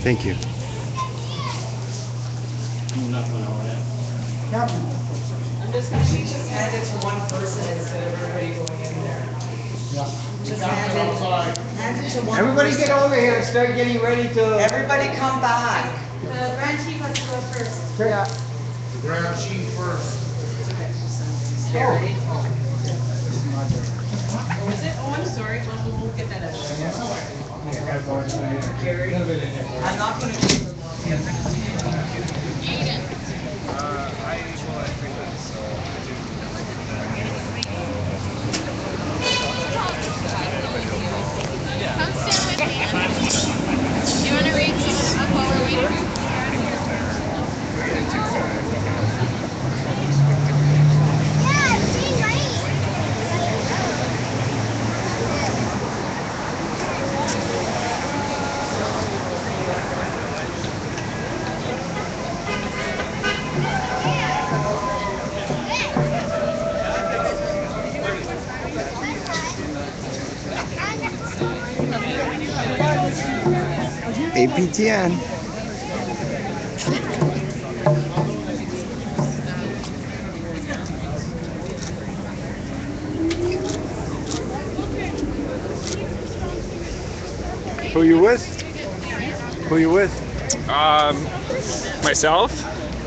Thank you. I'm just going to just hand it to one person instead of everybody going in there. Just hand it to one Everybody person. get over here and start getting ready to... Everybody come back. The Grand Chief has to go first. Yeah. The Grand Chief first. Carrie. Oh, is it? Oh, I'm sorry. We'll get that out. Carrie. I'm not going to... Come stand with me. Do you want to read some up while we're waiting? APTN. Who you with? Who you with? Myself?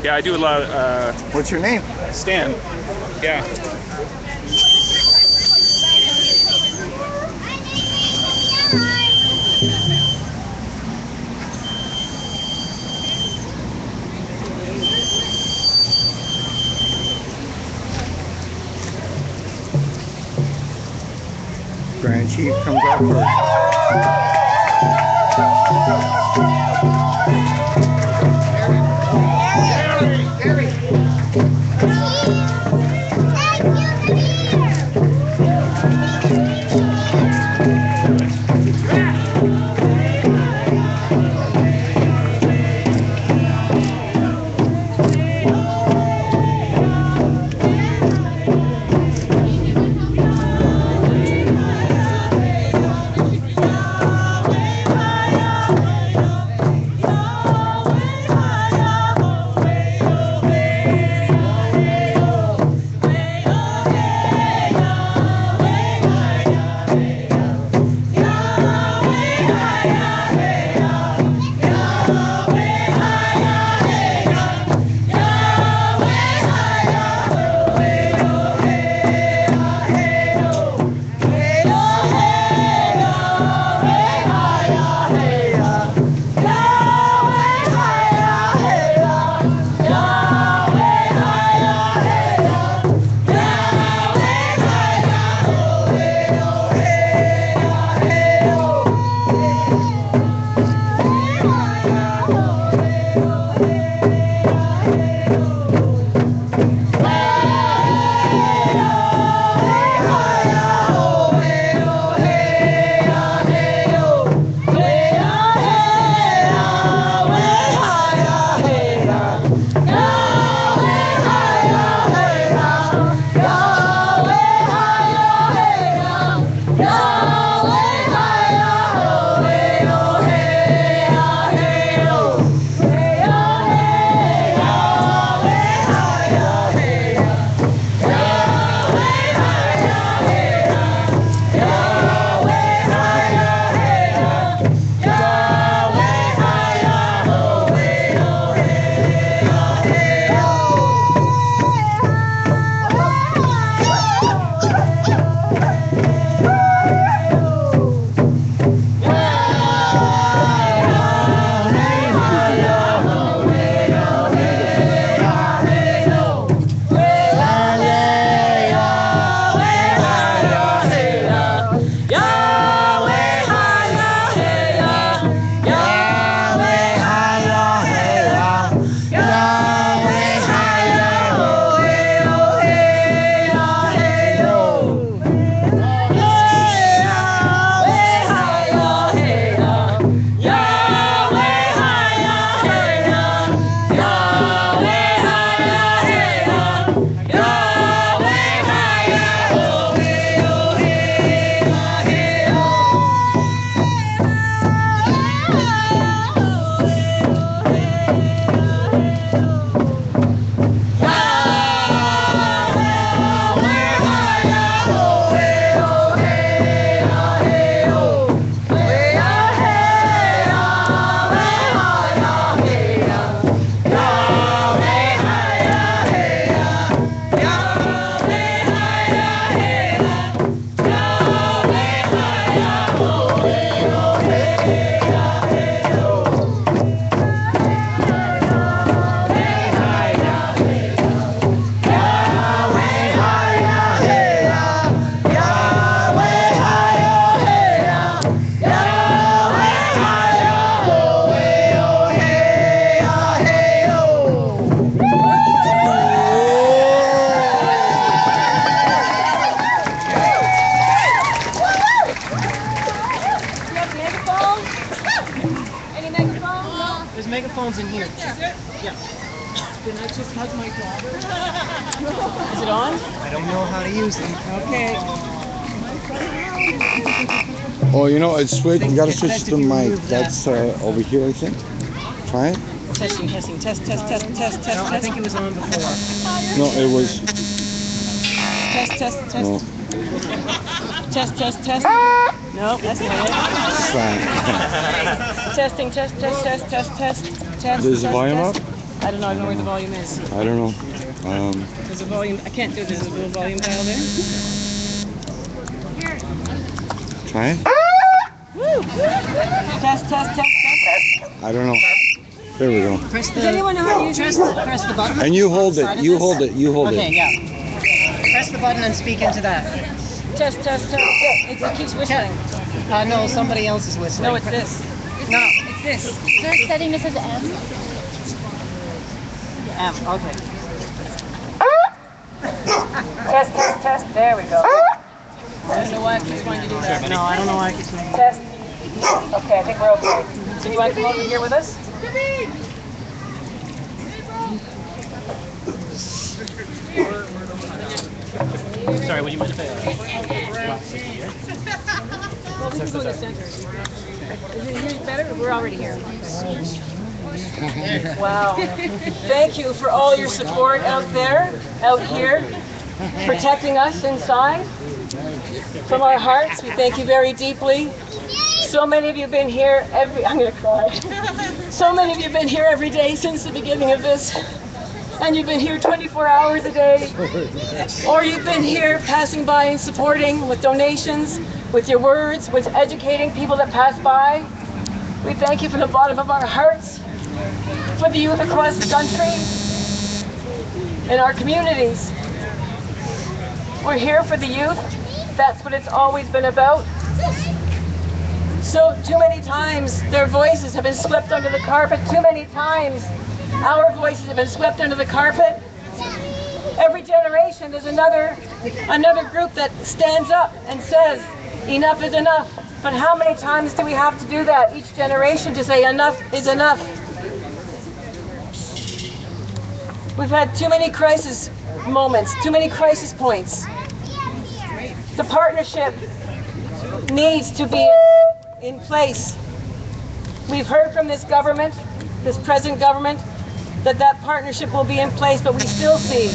Yeah, I do a lot of, What's your name? Stan. Yeah. Grand Chief comes out first. There's megaphones in here. Yeah. Can I just hug my daughter? Is it on? I don't know how to use them. Okay. Oh, you know, it's switch. You gotta switch the mic. That's over here, I think. Try it. Testing, testing, test, test, test, test, test. No, I think it was on before. No, it was. Test, test, test. No. Test, test, test. No, that's not it. Fine. Testing, test, test, test, test, test, test. There's the volume up? I don't know. I don't know where the volume is. I don't know. There's a volume. I can't do it. There's a little volume dial there. Try it. Woo! Test, test, test, test. I don't know. There we go. Does anyone know how to use this? Press the button. And you hold it. You hold it. You hold Okay, it. yeah. Press the button and speak into that. Test, test, test. It keeps whistling. No, somebody else is whistling. No, it's this. No, it's this. Is there a setting that says M? Okay. Test, test, test. There we go. I don't know why I keep trying to do that. No, I don't know why I keep trying to test. Okay, I think we're okay. So you want to come over here with us? Sorry, would you mind if I... Well, we can go in the center. Is it here better? We're already here. Wow. Thank you for all your support out there, out here, protecting us inside. From our hearts, we thank you very deeply. So many of you have been here I'm going to cry. So many of you have been here every day since the beginning of this. And you've been here 24 hours a day. Or you've been here passing by and supporting with donations, with your words, with educating people that pass by. We thank you from the bottom of our hearts for the youth across the country and our communities. We're here for the youth. That's what it's always been about. So too many times their voices have been swept under the carpet. Too many times our voices have been swept under the carpet. Every generation there's another group that stands up and says, enough is enough. But how many times do we have to do that each generation to say enough is enough? We've had too many crisis moments, too many crisis points. The partnership needs to be in place. We've heard from this government, this present government, that partnership will be in place, but we still see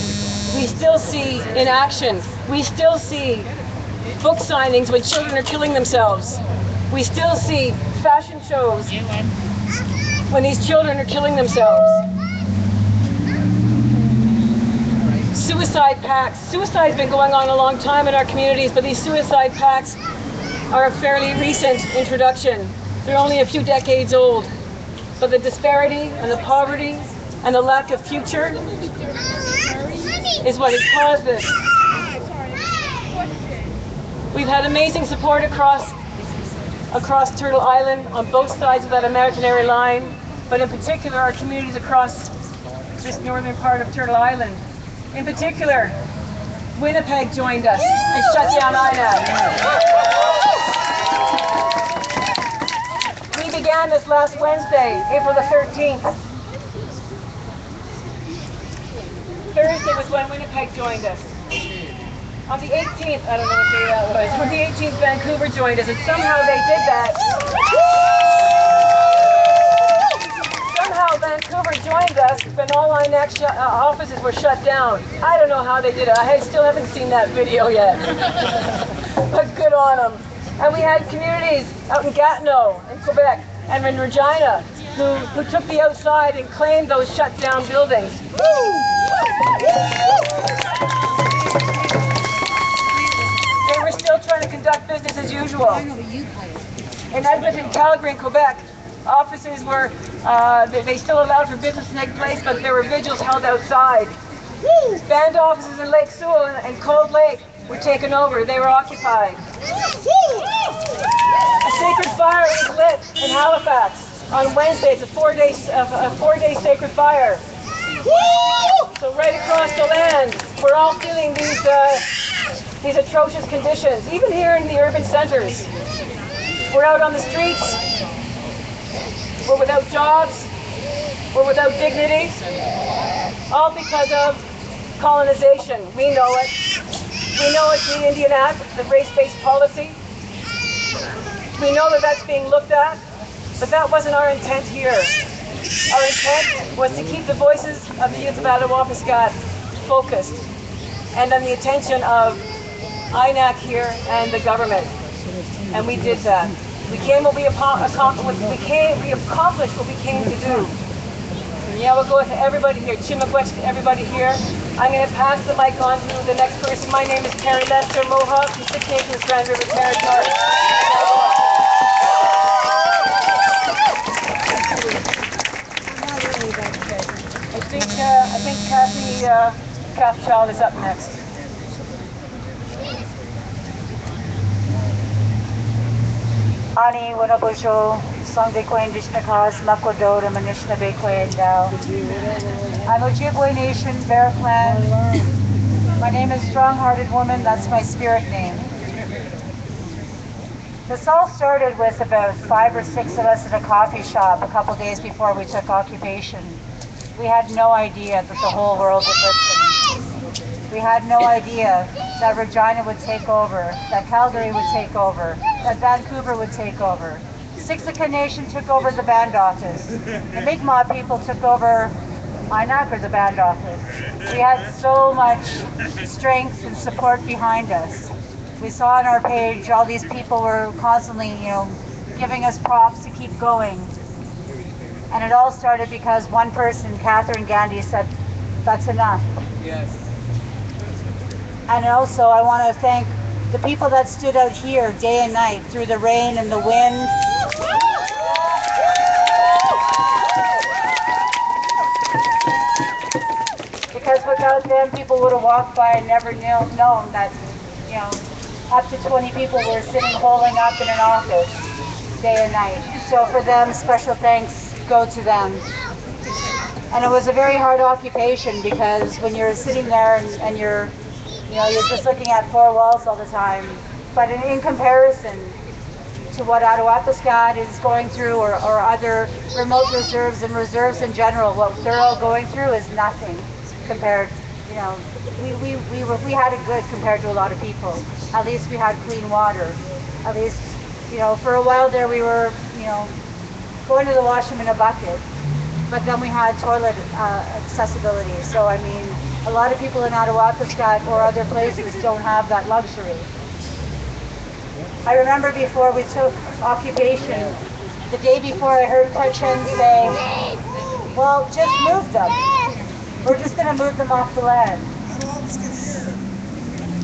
inaction. We still see book signings when children are killing themselves. We still see fashion shows when these children are killing themselves. Suicide pacts. Suicide's been going on a long time in our communities, but these suicide pacts are a fairly recent introduction. They're only a few decades old. But the disparity and the poverty and the lack of future is what has caused this. We've had amazing support across Turtle Island on both sides of that imaginary line, but in particular our communities across this northern part of Turtle Island. In particular, Winnipeg joined us and shut down INAC. We began this last Wednesday, April the 13th. Thursday was when Winnipeg joined us. On the 18th, I don't know what day that was, on the 18th Vancouver joined us, and somehow they did that. Somehow Vancouver joined us when all INAC offices were shut down. I don't know how they did it. I still haven't seen that video yet. But good on them. And we had communities out in Gatineau, in Quebec, and in Regina, who took the outside and claimed those shut down buildings. They were still trying to conduct business as usual. In Edmonton, Calgary, and Quebec, offices were, they still allowed for business to take place, but there were vigils held outside. Band offices in Lake Sewell and Cold Lake were taken over. They were occupied. A sacred fire was lit in Halifax on Wednesday. It's a four-day sacred fire. So right across the land, we're all feeling these atrocious conditions, even here in the urban centers. We're out on the streets. We're without jobs. We're without dignity, all because of colonization. We know it. We know it's the Indian Act, the race-based policy. We know that that's being looked at, but that wasn't our intent here. Our intent was to keep the voices of the youth of Attawapiskat focused and on the attention of INAC here and the government. And we did that. We accomplished what we came to do. Yeah, we'll go with everybody here. Chimagwech to everybody here. I'm going to pass the mic on to the next person. My name is Terry Lester Mohawk from Six Nations Grand River Territory. I think Kathy Cathchild is up next. Ani Wanabujo, Songde Queen Dishnakas, Makodo, Manishna Bekwe and Dow. I'm Ojibwe Nation, Bear Clan. My name is Strong-Hearted Woman, that's my spirit name. This all started with about 5 or 6 of us at a coffee shop a couple days before we took occupation. We had no idea that the whole world would listen. We had no idea that Regina would take over, that Calgary would take over, that Vancouver would take over. Siksika Nation took over the band office. The Mi'kmaq people took over INAC, or the band office. We had so much strength and support behind us. We saw on our page all these people were constantly, giving us props to keep going. And it all started because one person, Catherine Gandhi, said, "That's enough." Yes. And also, I want to thank the people that stood out here day and night through the rain and the wind. Because without them, people would have walked by and never known that, up to 20 people were sitting holding up in an office day and night. So for them, special thanks go to them. And it was a very hard occupation because when you're sitting there and you're just looking at 4 walls all the time. But in comparison to what Attawapiskat is going through, or other remote reserves and reserves in general, what they're all going through is nothing compared. We had it good compared to a lot of people. At least we had clean water. At least, for a while there we were, going to the washroom in a bucket. But then we had toilet accessibility. So I mean, a lot of people in Attawapiskat or other places don't have that luxury. I remember before we took occupation, the day before I heard Kachin say, "Well, just move them. We're just going to move them off the land."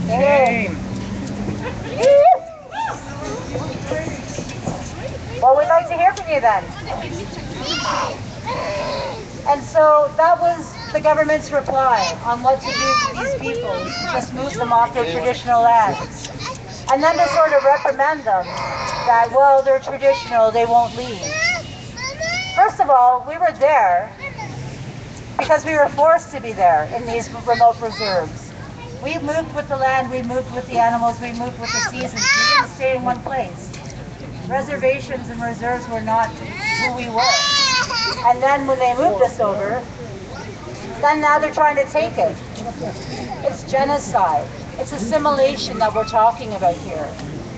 Hey. Well, we'd like to hear from you then. And so that was the government's reply on what to do to these people, just move them off their traditional lands. And then to sort of reprimand them that, well, they're traditional, they won't leave. First of all, we were there because we were forced to be there in these remote reserves. We moved with the land, we moved with the animals, we moved with the seasons. We didn't stay in one place. Reservations and reserves were not who we were. And then when they moved us over, then now they're trying to take it. It's genocide. It's assimilation that we're talking about here.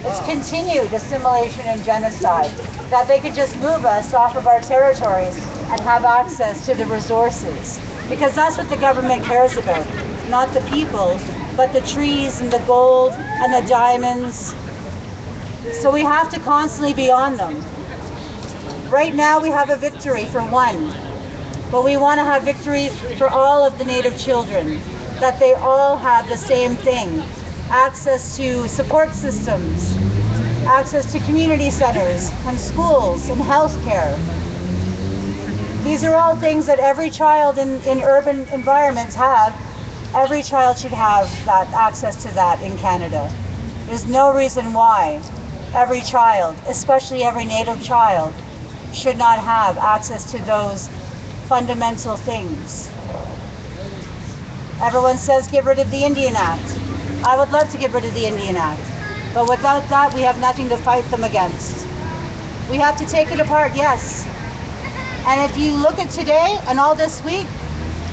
It's continued assimilation and genocide. That they could just move us off of our territories and have access to the resources. Because that's what the government cares about. Not the people, but the trees and the gold and the diamonds. So we have to constantly be on them. Right now we have a victory for one, but we want to have victory for all of the Native children, that they all have the same thing: access to support systems, access to community centers and schools and health care. These are all things that every child in urban environments have. Every child should have that access to that in Canada. There's no reason why every child, especially every Native child, should not have access to those fundamental things. Everyone says get rid of the Indian Act. I would love to get rid of the Indian Act, but without that we have nothing to fight them against. We have to take it apart, yes, And if you look at today and all this week,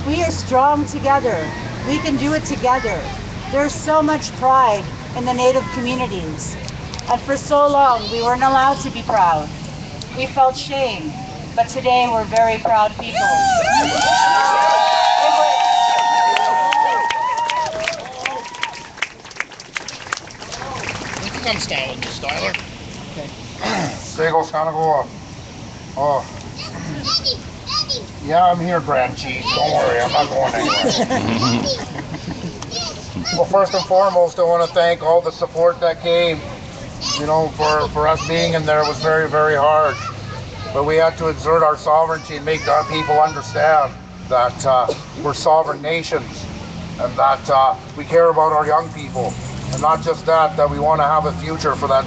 we are strong together. We can do it together. There's so much pride in the Native communities. And for so long, we weren't allowed to be proud. We felt shame. But today, we're very proud people. I'm styling this, Tyler. Segal's gonna go up. Oh. Yeah, I'm here, Grand Chief. Don't worry, I'm not going anywhere. Well, first and foremost, I want to thank all the support that came. You know, for us being in there was very, very hard. But we had to exert our sovereignty and make our people understand that we're sovereign nations and that we care about our young people. And not just that, that we want to have a future for that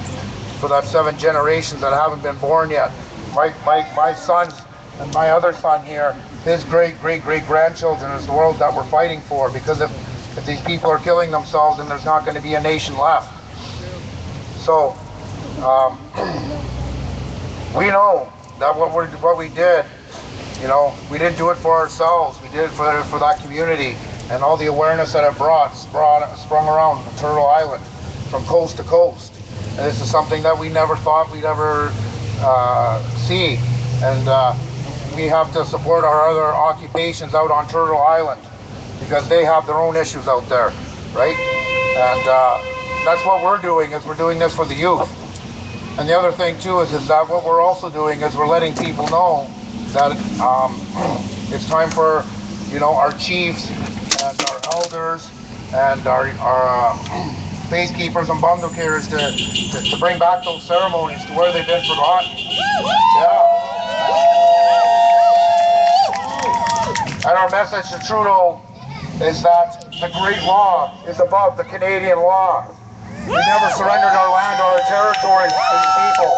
7 generations that haven't been born yet. My sons and my other son here, his great-great-great-grandchildren is the world that we're fighting for, because if these people are killing themselves, then there's not going to be a nation left. So, we know that what we did, you know, we didn't do it for ourselves, we did it for that community, and all the awareness that it sprung around Turtle Island from coast to coast. And this is something that we never thought we'd ever see. And we have to support our other occupations out on Turtle Island, because they have their own issues out there, right? And that's what we're doing, is we're doing this for the youth. And the other thing too is that what we're also doing is we're letting people know that it's time for, you know, our chiefs and our elders and our faith keepers and bundle carriers to bring back those ceremonies to where they've been forgotten. Yeah. And our message to Trudeau is that the great law is above the Canadian law. We never surrendered our land or our territories to the people.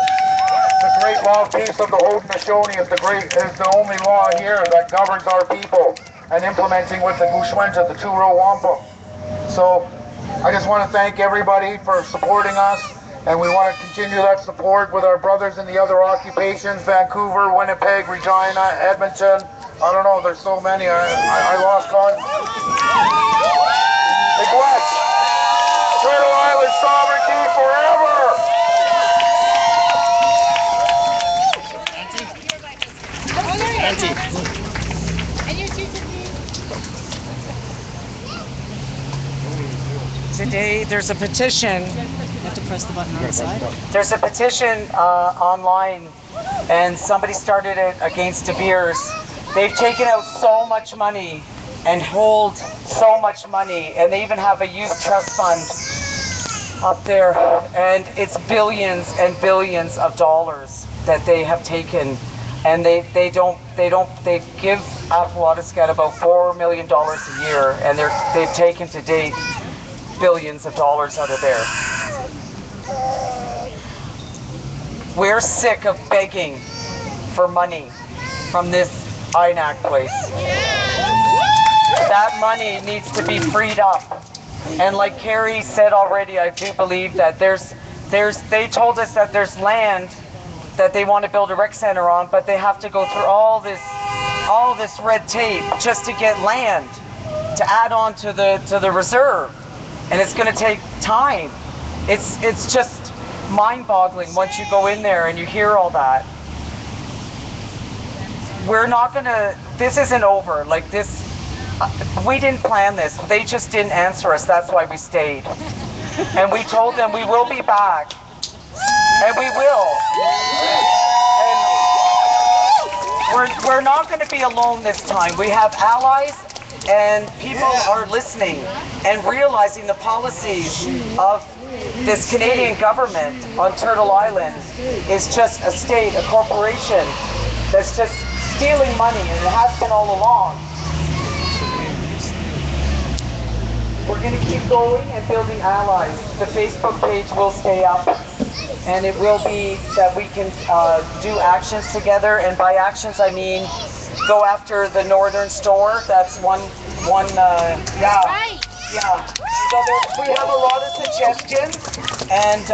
The great law of peace of the Haudenosaunee is the only law here that governs our people, and implementing with the Gouchewinta, the Two-Row Wampum. So I just want to thank everybody for supporting us, and we want to continue that support with our brothers in the other occupations, Vancouver, Winnipeg, Regina, Edmonton. I don't know, there's so many, I lost count. Big West, Turtle Island sovereignty forever! And your teacher, Today, there's a petition. You have to press the button on the side. There's a petition online, and somebody started it against De Beers. They've taken out so much money and hold so much money, and they even have a youth trust fund up there, and it's billions and billions of dollars that they have taken, and they give Apr21 about $4 million a year, and they've taken to date billions of dollars out of there. We're sick of begging for money from this INAC place. That money needs to be freed up. And like Carrie said already, I do believe that they told us that there's land that they want to build a rec center on, but they have to go through all this red tape just to get land to add on to the reserve. And it's going to take time. It's just mind-boggling once you go in there and you hear all that. We're not going to, this isn't over. Like this, we didn't plan this. They just didn't answer us. That's why we stayed. And we told them we will be back. And we will. And we're not going to be alone this time. We have allies, and people are listening and realizing the policies of this Canadian government on Turtle Island is just a state, a corporation that's just stealing money, and it has been all along. We're going to keep going and building allies. The Facebook page will stay up, and it will be that we can do actions together, and by actions I mean go after the northern store. That's one. Yeah. So we have a lot of suggestions, and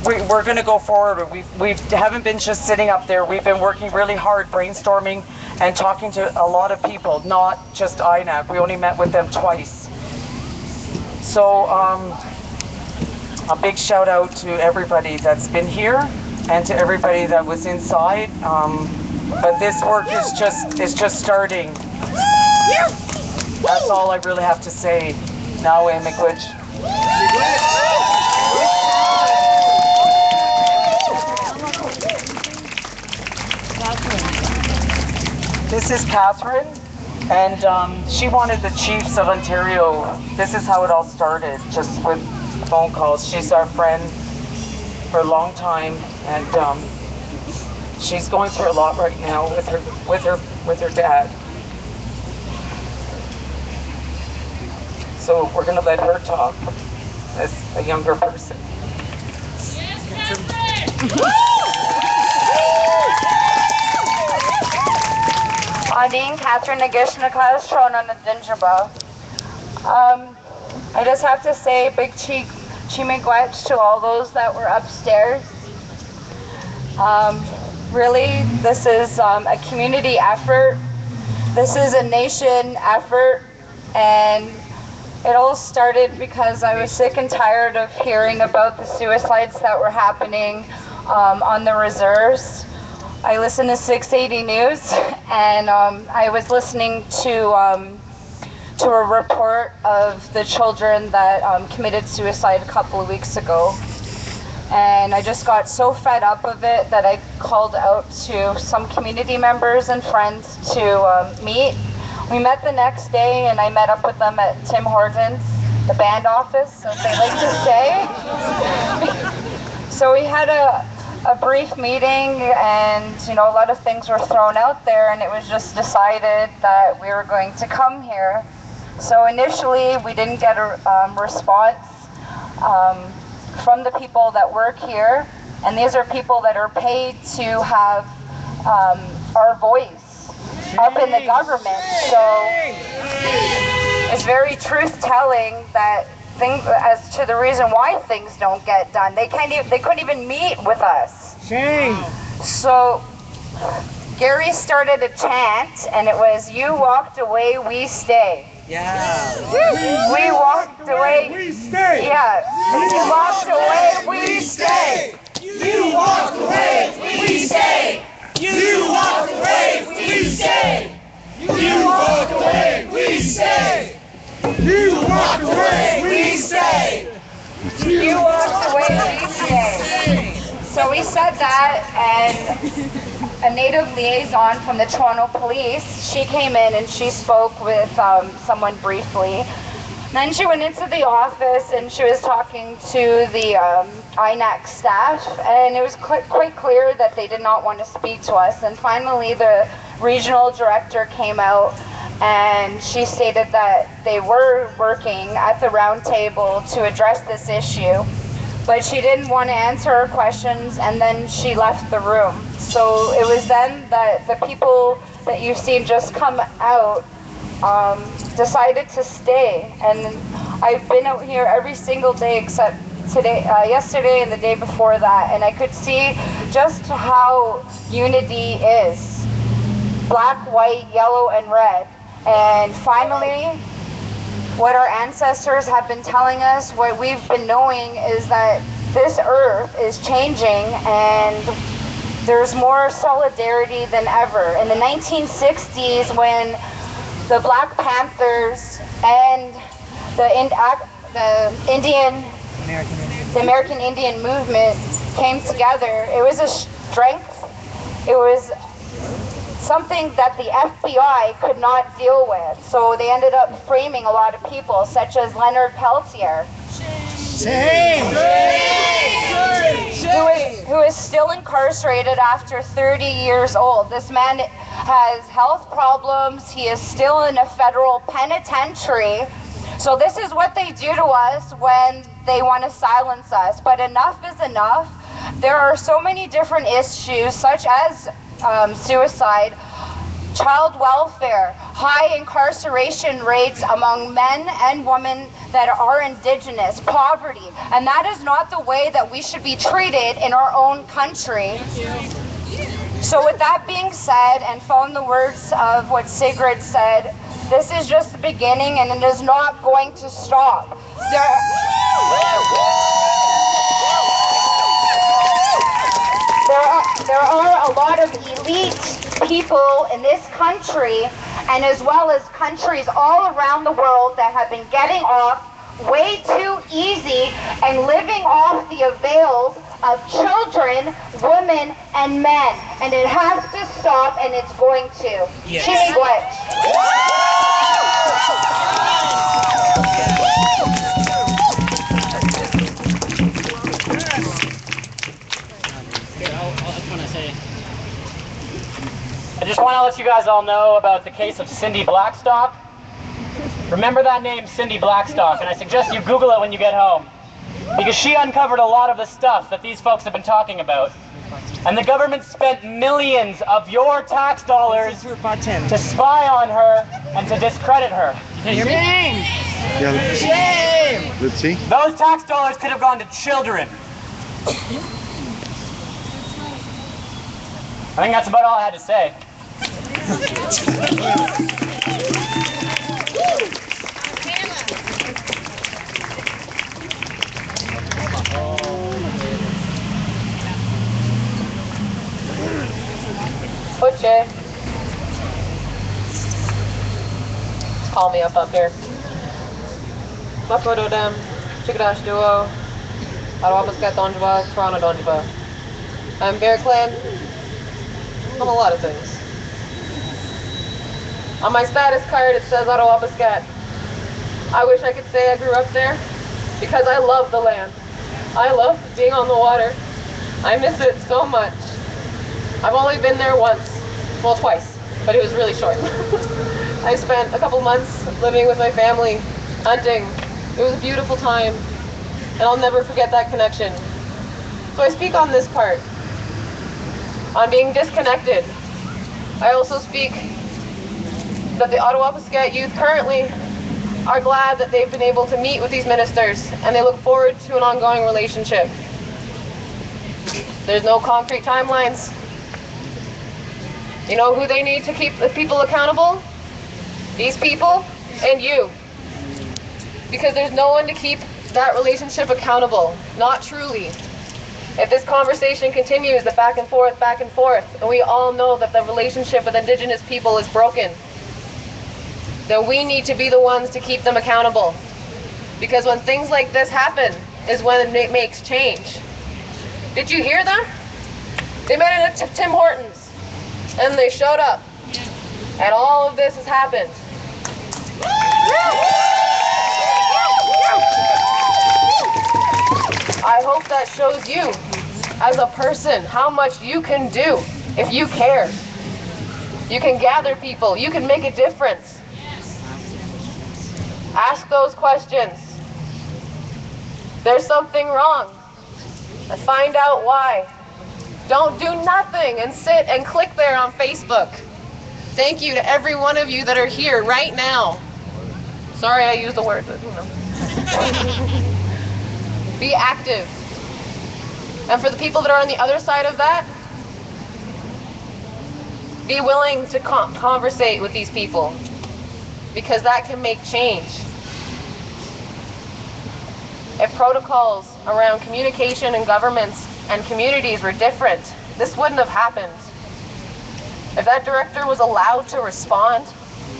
we're going to go forward. We haven't been just sitting up there. We've been working really hard, brainstorming and talking to a lot of people, not just INAC. We only met with them twice. So a big shout out to everybody that's been here and to everybody that was inside. But this work is just starting. That's all I really have to say now, Miigwech. This is Catherine, and she wanted the Chiefs of Ontario. This is how it all started, just with phone calls. She's our friend for a long time, and she's going through a lot right now with her dad. So we're going to let her talk as a younger person. Adine Catherine Nagishnakas Shona Nadinjaba. I just have to say big chimigwech to all those that were upstairs. Really, this is a community effort. This is a nation effort, and it all started because I was sick and tired of hearing about the suicides that were happening on the reserves. I listen to 680 News, and I was listening to a report of the children that committed suicide a couple of weeks ago. And I just got so fed up of it that I called out to some community members and friends to meet. We met the next day, and I met up with them at Tim Hortons, the band office, as they like to say. So we had a brief meeting, and a lot of things were thrown out there, and it was just decided that we were going to come here. So initially we didn't get a response from the people that work here, and these are people that are paid to have our voice up in the government. So it's very truth-telling that as to the reason why things don't get done. They couldn't even meet with us. Shame. So Gary started a chant, and it was, "You walked away, we stay." Yeah. We walked away, we stay. Yeah. You walked away, we stay. You walked away, we stay. You walked away, we stay. You walked away, we stay. You walked away, we stay. You walked away, we stay. So we said that, and a Native liaison from the Toronto Police, she came in and she spoke with someone briefly. Then she went into the office and she was talking to the INAC staff, and it was quite clear that they did not want to speak to us. And finally the regional director came out, and she stated that they were working at the round table to address this issue, but she didn't want to answer her questions, and then she left the room. So it was then that the people that you've seen just come out decided to stay. And I've been out here every single day except today, yesterday and the day before that, and I could see just how unity is. Black, white, yellow, and red. And finally, what our ancestors have been telling us, what we've been knowing, is that this earth is changing, and there's more solidarity than ever. In the 1960s, when the Black Panthers and the American Indian movement came together, it was a strength. It was something that the FBI could not deal with. So they ended up framing a lot of people, such as Leonard Peltier, who is still incarcerated after 30 years old. This man has health problems. He is still in a federal penitentiary. So this is what they do to us when they want to silence us. But enough is enough. There are so many different issues, such as suicide. child welfare, high incarceration rates among men and women that are Indigenous, poverty, and that is not the way that we should be treated in our own country. So with that being said, and following the words of what Sigrid said, this is just the beginning and it is not going to stop. There are a lot of elite people in this country, and as well as countries all around the world, that have been getting off way too easy and living off the avails of children, women, and men. And it has to stop, and it's going to. Yes. I just want to let you guys all know about the case of Cindy Blackstock. Remember that name, Cindy Blackstock, and I suggest you Google it when you get home, because she uncovered a lot of the stuff that these folks have been talking about. And the government spent millions of your tax dollars to spy on her and to discredit her. Yeah, let's see. Those tax dollars could have gone to children. I think that's about all I had to say. Butcher. Call me up here. Makodo dem, Chikadash Duo, Arawapaskat Donjaba, Toronto Donjaba. I'm Bear Clan. I'm a lot of things. On my status card it says Arawapaskat. I wish I could say I grew up there because I love the land. I love being on the water. I miss it so much. I've only been there once, well twice, but it was really short. I spent a couple months living with my family, hunting. It was a beautiful time, and I'll never forget that connection. So I speak on this part, on being disconnected. I also speak that the Arawapaskat youth currently are glad that they've been able to meet with these ministers, and they look forward to an ongoing relationship. There's no concrete timelines. You know who they need to keep the people accountable? These people and you. Because there's no one to keep that relationship accountable. Not truly. If this conversation continues, the back and forth, and we all know that the relationship with Indigenous people is broken, then we need to be the ones to keep them accountable. Because when things like this happen is when it makes change. Did you hear them? They met at Tim Hortons. And they showed up. And all of this has happened. I hope that shows you, as a person, how much you can do if you care. You can gather people. You can make a difference. Ask those questions. There's something wrong. And find out why. Don't do nothing and sit and click there on Facebook. Thank you to every one of you that are here right now. Sorry I used the word, but you know. Be active. And for the people that are on the other side of that, be willing to conversate with these people, because that can make change. If protocols around communication in governments and communities were different, this wouldn't have happened. If that director was allowed to respond,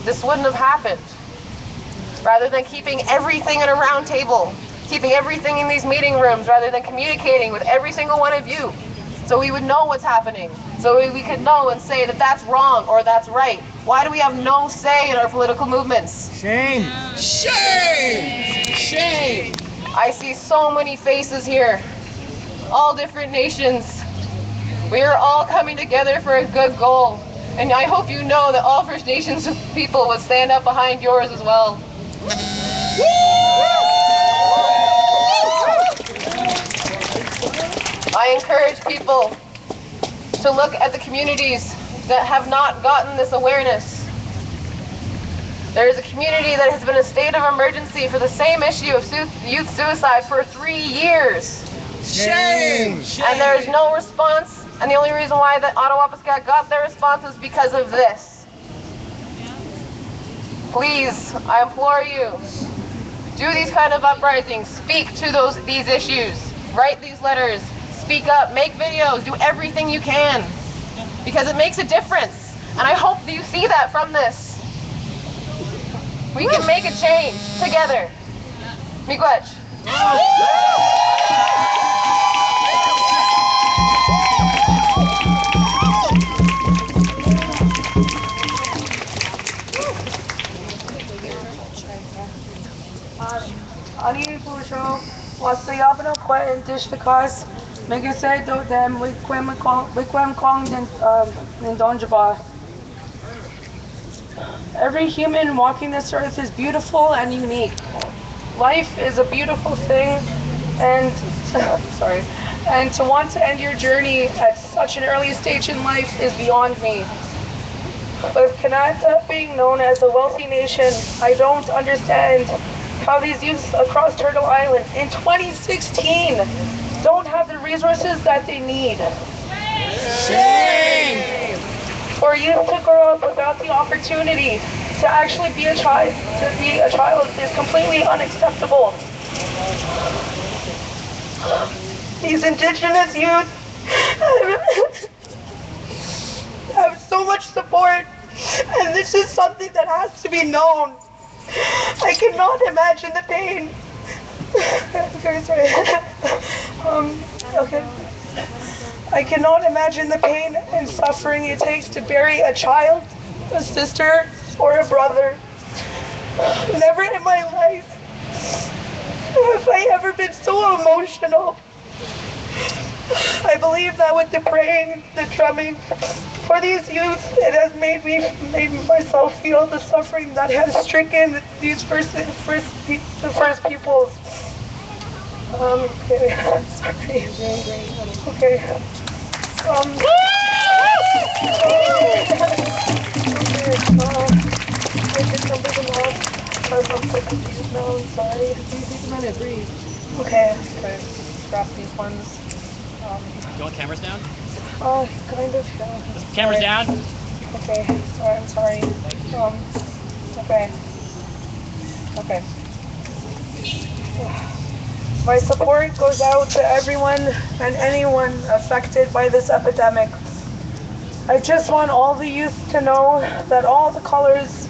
this wouldn't have happened. Rather than keeping everything at a round table, keeping everything in these meeting rooms, rather than communicating with every single one of you, so we would know what's happening, so we could know and say that that's wrong or that's right. Why do we have no say in our political movements? Shame! Shame! Shame! I see so many faces here, all different nations. We are all coming together for a good goal. And I hope you know that all First Nations people would stand up behind yours as well. I encourage people to look at the communities that have not gotten this awareness. There is a community that has been in a state of emergency for the same issue of youth suicide for 3 years. Shame! And there is no response, and the only reason why the Ottawa-Piskat got their response is because of this. Please, I implore you, do these kind of uprisings, speak to these issues, write these letters, speak up, make videos, do everything you can, because it makes a difference. And I hope that you see that from this. We can make a change together. Miigwech. Ani puso, wasayabano kwa intishtakas, megasay do dem, wikwem kong nindonjaba. Every human walking this earth is beautiful and unique. Life is a beautiful thing, and and to want to end your journey at such an early stage in life is beyond me. With Canada being known as a wealthy nation, I don't understand how these youths across Turtle Island in 2016 don't have the resources that they need. Shame! For youth to grow up without the opportunity to actually be a child, is completely unacceptable. These Indigenous youth have so much support, and this is something that has to be known. I cannot imagine the pain. Okay, sorry. Okay. I cannot imagine the pain and suffering it takes to bury a child, a sister, or a brother. Never in my life have I ever been so emotional. I believe that with the praying, the drumming for these youth, it has made myself feel the suffering that has stricken these first peoples. Okay, sorry. Okay. No, I'm sorry. Take a minute, breathe. Okay, drop these ones. You want cameras down? Kind of, yeah. Cameras down? Okay, I'm sorry. Okay. Okay. My support goes out to everyone and anyone affected by this epidemic. I just want all the youth to know that all the colors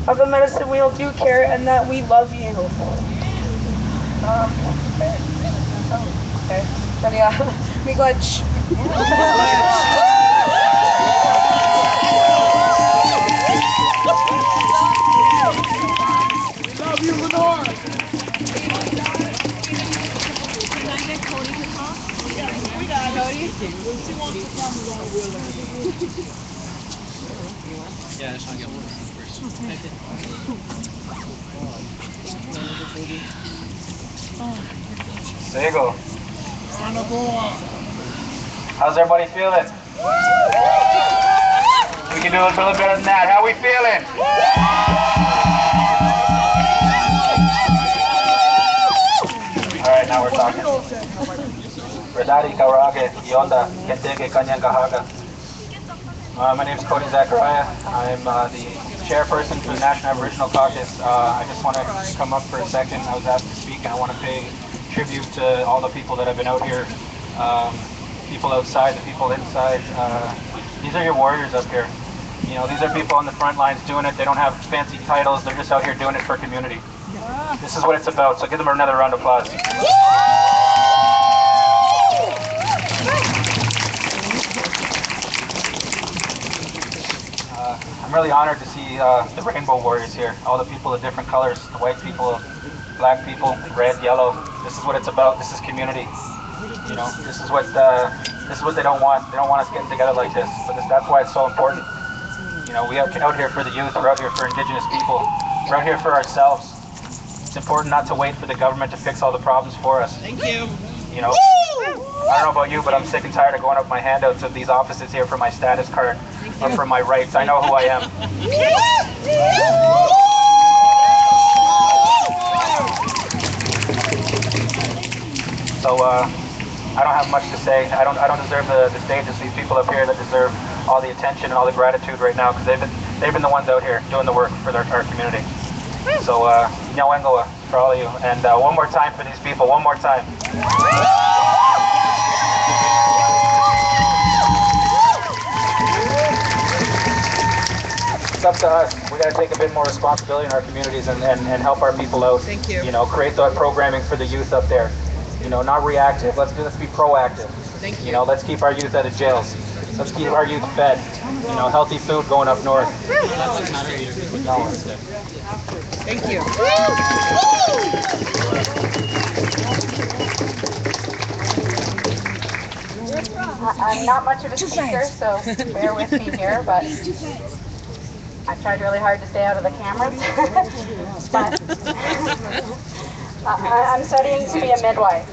of the medicine wheel do care and that we love you. Okay. But yeah, miigwech. We love you, Lenore! Can I get Cody to talk? Cody? She wants to come along with her. Yeah, I just want to get one first. There you go. How's everybody feeling? We can do a little better than that. How are we feeling? All right, now we're talking. Radari Kaurage, Yonda, Kentege Kanyan Kahaga. My name is Cody Zachariah. I'm the chairperson for the National Aboriginal Caucus. I just want to come up for a second. I was asked to speak, and I want to pay tribute to all the people that have been out here. People outside, the people inside. These are your warriors up here. You know, these are people on the front lines doing it. They don't have fancy titles. They're just out here doing it for community. This is what it's about. So give them another round of applause. I'm really honored to see the Rainbow Warriors here. All the people of different colors, the white people, black people, red, yellow. This is what it's about. This is community. You know, this is what they don't want. They don't want us getting together like this. But that's why it's so important. You know, we are out here for the youth. We're out here for Indigenous people. We're out here for ourselves. It's important not to wait for the government to fix all the problems for us. Thank you. You know, I don't know about you, but I'm sick and tired of going up my handouts of these offices here for my status card. or for my rights. I know who I am. So I don't have much to say. I don't deserve the stage. It's these people up here that deserve all the attention and all the gratitude right now, because they've been the ones out here doing the work for our community. So Nyawengoa for all of you, and one more time for these people. One more time. It's up to us. We got to take a bit more responsibility in our communities and help our people out. Thank you. You know, create the programming for the youth up there. You know, not reactive. Let's be proactive. Thank you. You know, let's keep our youth out of jails. Let's keep our youth fed. You know, healthy food going up north. Thank you. I'm not much of a speaker, so bear with me here, but I've tried really hard to stay out of the cameras. But I'm studying to be a midwife,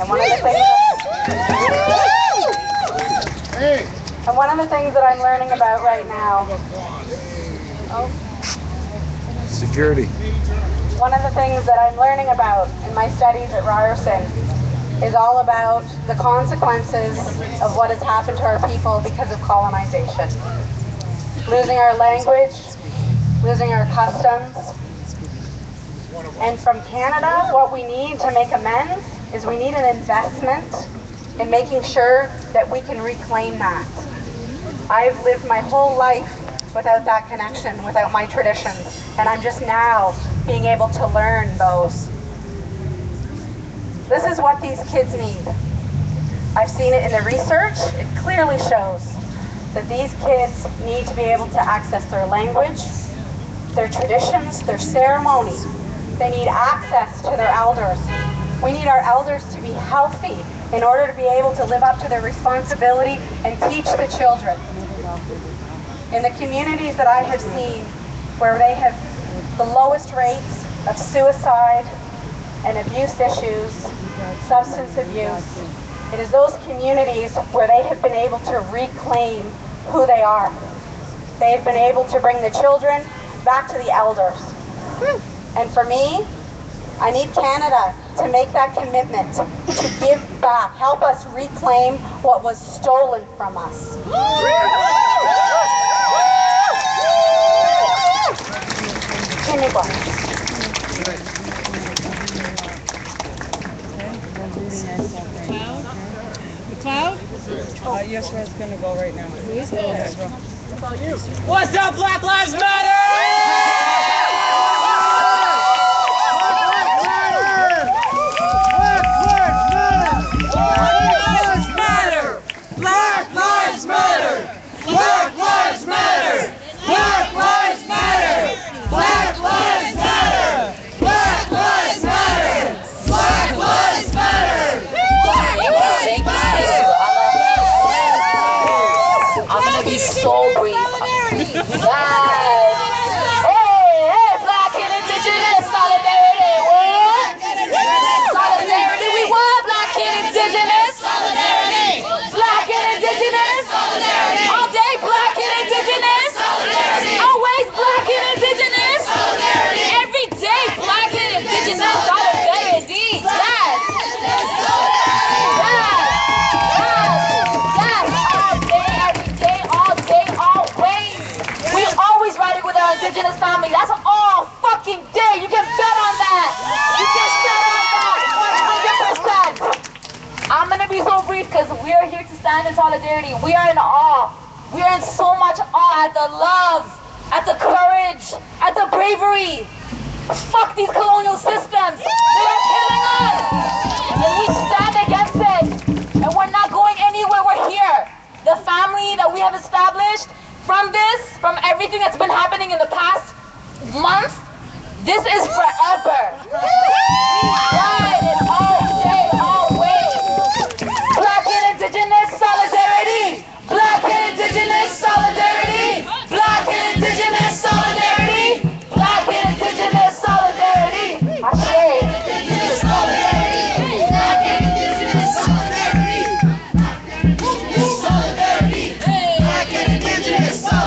and one of the things that I'm learning about right now. Security. One of the things that I'm learning about in my studies at Ryerson is all about the consequences of what has happened to our people because of colonization. Losing our language, losing our customs. And from Canada, what we need to make amends is we need an investment in making sure that we can reclaim that. I've lived my whole life without that connection, without my traditions, and I'm just now being able to learn those. This is what these kids need. I've seen it in the research. It clearly shows that these kids need to be able to access their language, their traditions, their ceremonies. They need access to their elders. We need our elders to be healthy in order to be able to live up to their responsibility and teach the children. In the communities that I have seen where they have the lowest rates of suicide and abuse issues, substance abuse, it is those communities where they have been able to reclaim who they are. They have been able to bring the children back to the elders. And for me, I need Canada to make that commitment to give back, help us reclaim what was stolen from us. Cloud? Yes, sir, it's going to go right now. What's up, Black Lives Matter? Black Lives Matter! Black Lives Matter! Black Lives Matter! Black Lives Matter! Black Lives Matter! Black Lives Matter! Black Lives Matter! I'm gonna be so brief. Black and Indigenous solidarity, what? Solidarity, we want Black and Indigenous solidarity. Black and Indigenous solidarity. All day, Black and Indigenous solidarity. Always Black and Indigenous solidarity. Every day, Black and Indigenous solidarity. Yes. Indigenous family. That's all fucking day. You can bet on that. You can bet on that. 100%. I'm gonna be so brief because we are here to stand in solidarity. We are in awe. We are in so much awe at the love, at the courage, at the bravery. Fuck these colonial systems. They are killing us. And we stand against it. And we're not going anywhere. We're here. The family that we have established from this, from everything that's been happening in the past month, this is forever. We ride it all day, always. Black and Indigenous solidarity. Black and Indigenous solidarity. Black and Indigenous solidarity. Black and Indigenous solidarity. Ashe. Indigenous solidarity. Black and Indigenous solidarity. Solidarity. Black and Indigenous solidarity.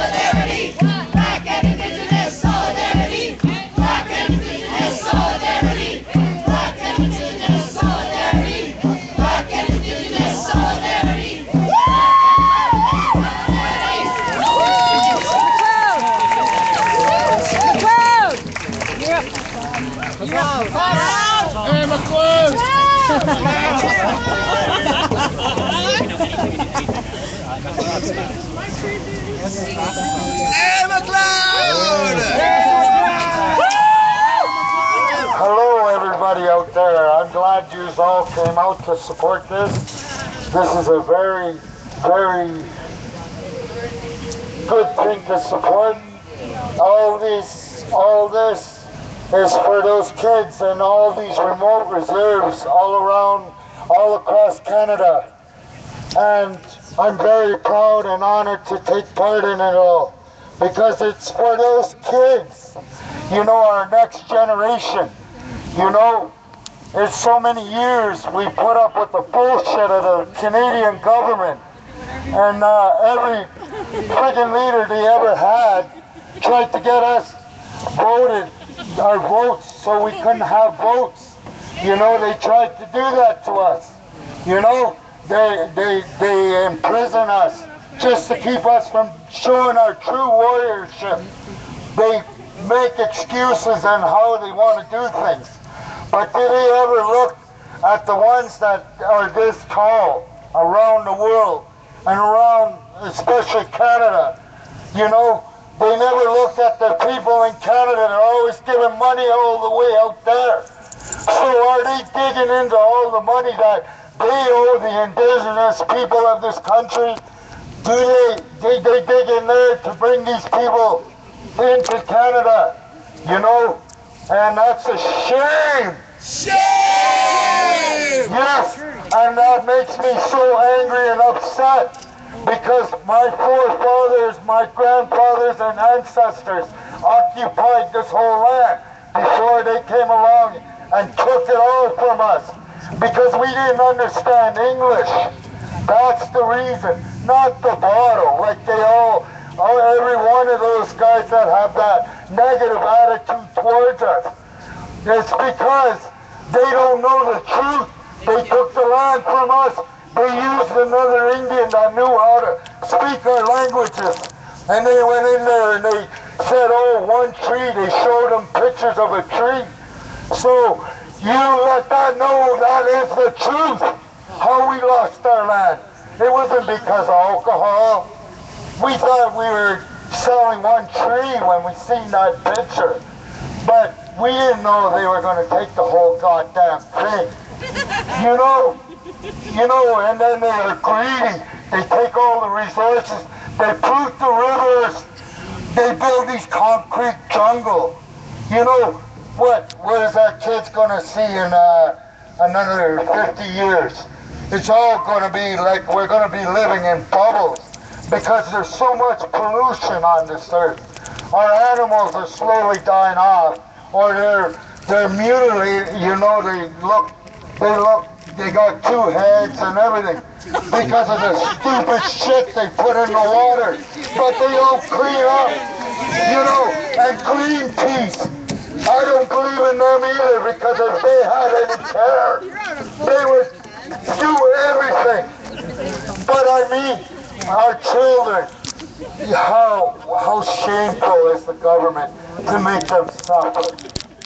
Hello, everybody out there. I'm glad you all came out to support this. This is a very, very good thing to support. All this is for those kids and all these remote reserves all around, all across Canada. And I'm very proud and honored to take part in it all because it's for those kids, you know, our next generation. You know, there's so many years we put up with the bullshit of the Canadian government, and every friggin' leader they ever had tried to get us voted, our votes, so we couldn't have votes. You know, they tried to do that to us. You know, they imprison us just to keep us from showing our true warriorship. They make excuses on how they want to do things. But did they ever look at the ones that are this tall around the world and around especially Canada? You know, they never looked at the people in Canada. They're always giving money all the way out there. So are they digging into all the money that they owe the indigenous people of this country? Do they dig in there to bring these people into Canada? You know? And that's a shame. Shame! Yes, and that makes me so angry and upset because my forefathers, my grandfathers and ancestors occupied this whole land before they came along and took it all from us because we didn't understand English. That's the reason, not the bottle, like they all every one of those guys that have that negative attitude towards us. It's because they don't know the truth. They took the land from us. They used another Indian that knew how to speak our languages. And they went in there and they said, oh, one tree. They showed them pictures of a tree. So you let that know that is the truth, how we lost our land. It wasn't because of alcohol. We thought we were selling one tree when we seen that picture, but we didn't know they were going to take the whole goddamn thing. You know, and then they are greedy. They take all the resources, they pollute the rivers, they build these concrete jungle. You know, what is that kid's going to see in another 50 years? It's all going to be like we're going to be living in bubbles. Because there's so much pollution on this earth. Our animals are slowly dying off, or they're mutilated. You know, they got two heads and everything because of the stupid shit they put in the water. But they don't clean up, you know, and Greenpeace. I don't believe in them either because if they had any care, they would do everything. But I mean, our children, how shameful is the government to make them suffer.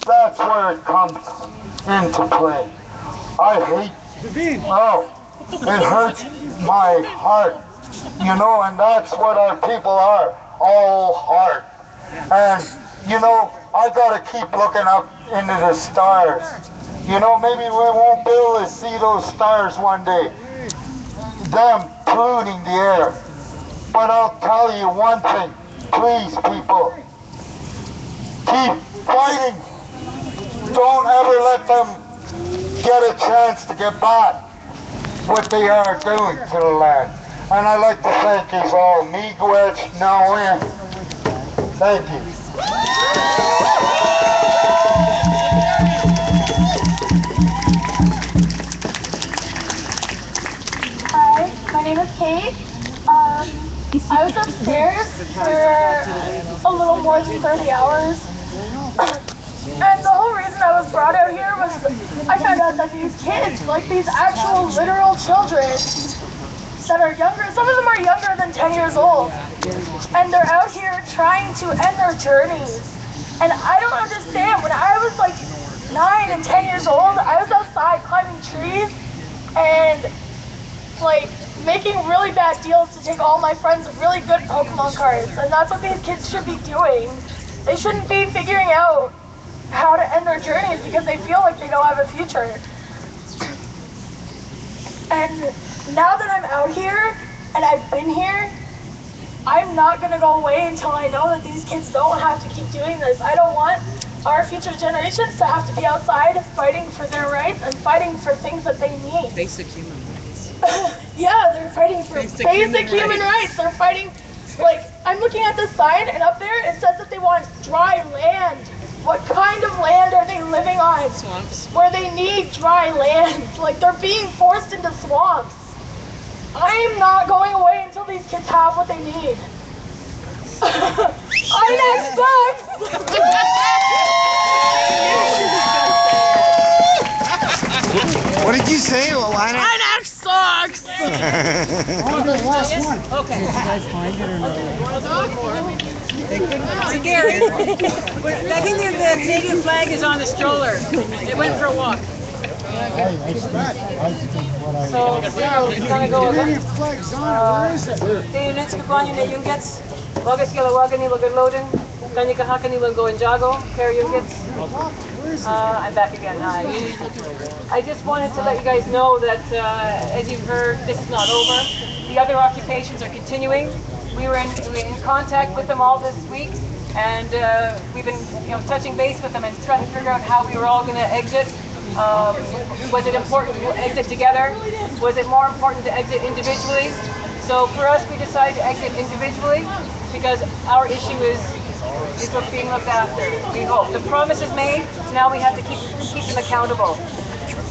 That's where it comes into play. I hate, it hurts my heart, you know, and that's what our people are, all heart. And, you know, I gotta keep looking up into the stars. You know, maybe we won't be able to see those stars one day. Them polluting the air. But I'll tell you one thing, please people, keep fighting. Don't ever let them get a chance to get back what they are doing to the land. And I'd like to thank you all. Miigwech now in. Thank you. Hi, my name is Kate. I was upstairs for a little more than 30 hours. And the whole reason I was brought out here was I found out that these kids, like these actual literal children that are younger, some of them are younger than 10 years old, and they're out here trying to end their journeys. And I don't understand, when I was like 9 and 10 years old, I was outside outside climbing trees and like making really bad deals to take all my friends' really good Pokemon cards. And that's what these kids should be doing. They shouldn't be figuring out how to end their journeys because they feel like they don't have a future. And now that I'm out here and I've been here, I'm not gonna go away until I know that these kids don't have to keep doing this. I don't want our future generations to have to be outside fighting for their rights and fighting for things that they need. Basic human rights. Yeah, they're fighting for basic human rights. They're fighting, like, I'm looking at the sign and up there it says that they want dry land. What kind of land are they living on? Swamps. Where they need dry land. Like, they're being forced into swamps. I am not going away until these kids have what they need. INAC sucks! What did you say, Alana? INAC sucks! Last one. Okay. You guys find it or not? Gary, I think the Canadian flag is on the stroller. They went for a walk. So, we're gonna go again. Day9 kapanyo na yung gets. Wagas kilawagan ni Wagadloden. Kanya kahaka ni Wango and Jago. Carry yung gets. I'm back again. Hi. I just wanted to let you guys know that, as you've heard, this is not over. The other occupations are continuing. We were in contact with them all this week, and we've been touching base with them and trying to figure out how we were all going to exit. Was it important to exit together? Was it more important to exit individually? So for us, we decided to exit individually because our issue is what's being looked after. We hope. The promise is made, now we have to keep them accountable.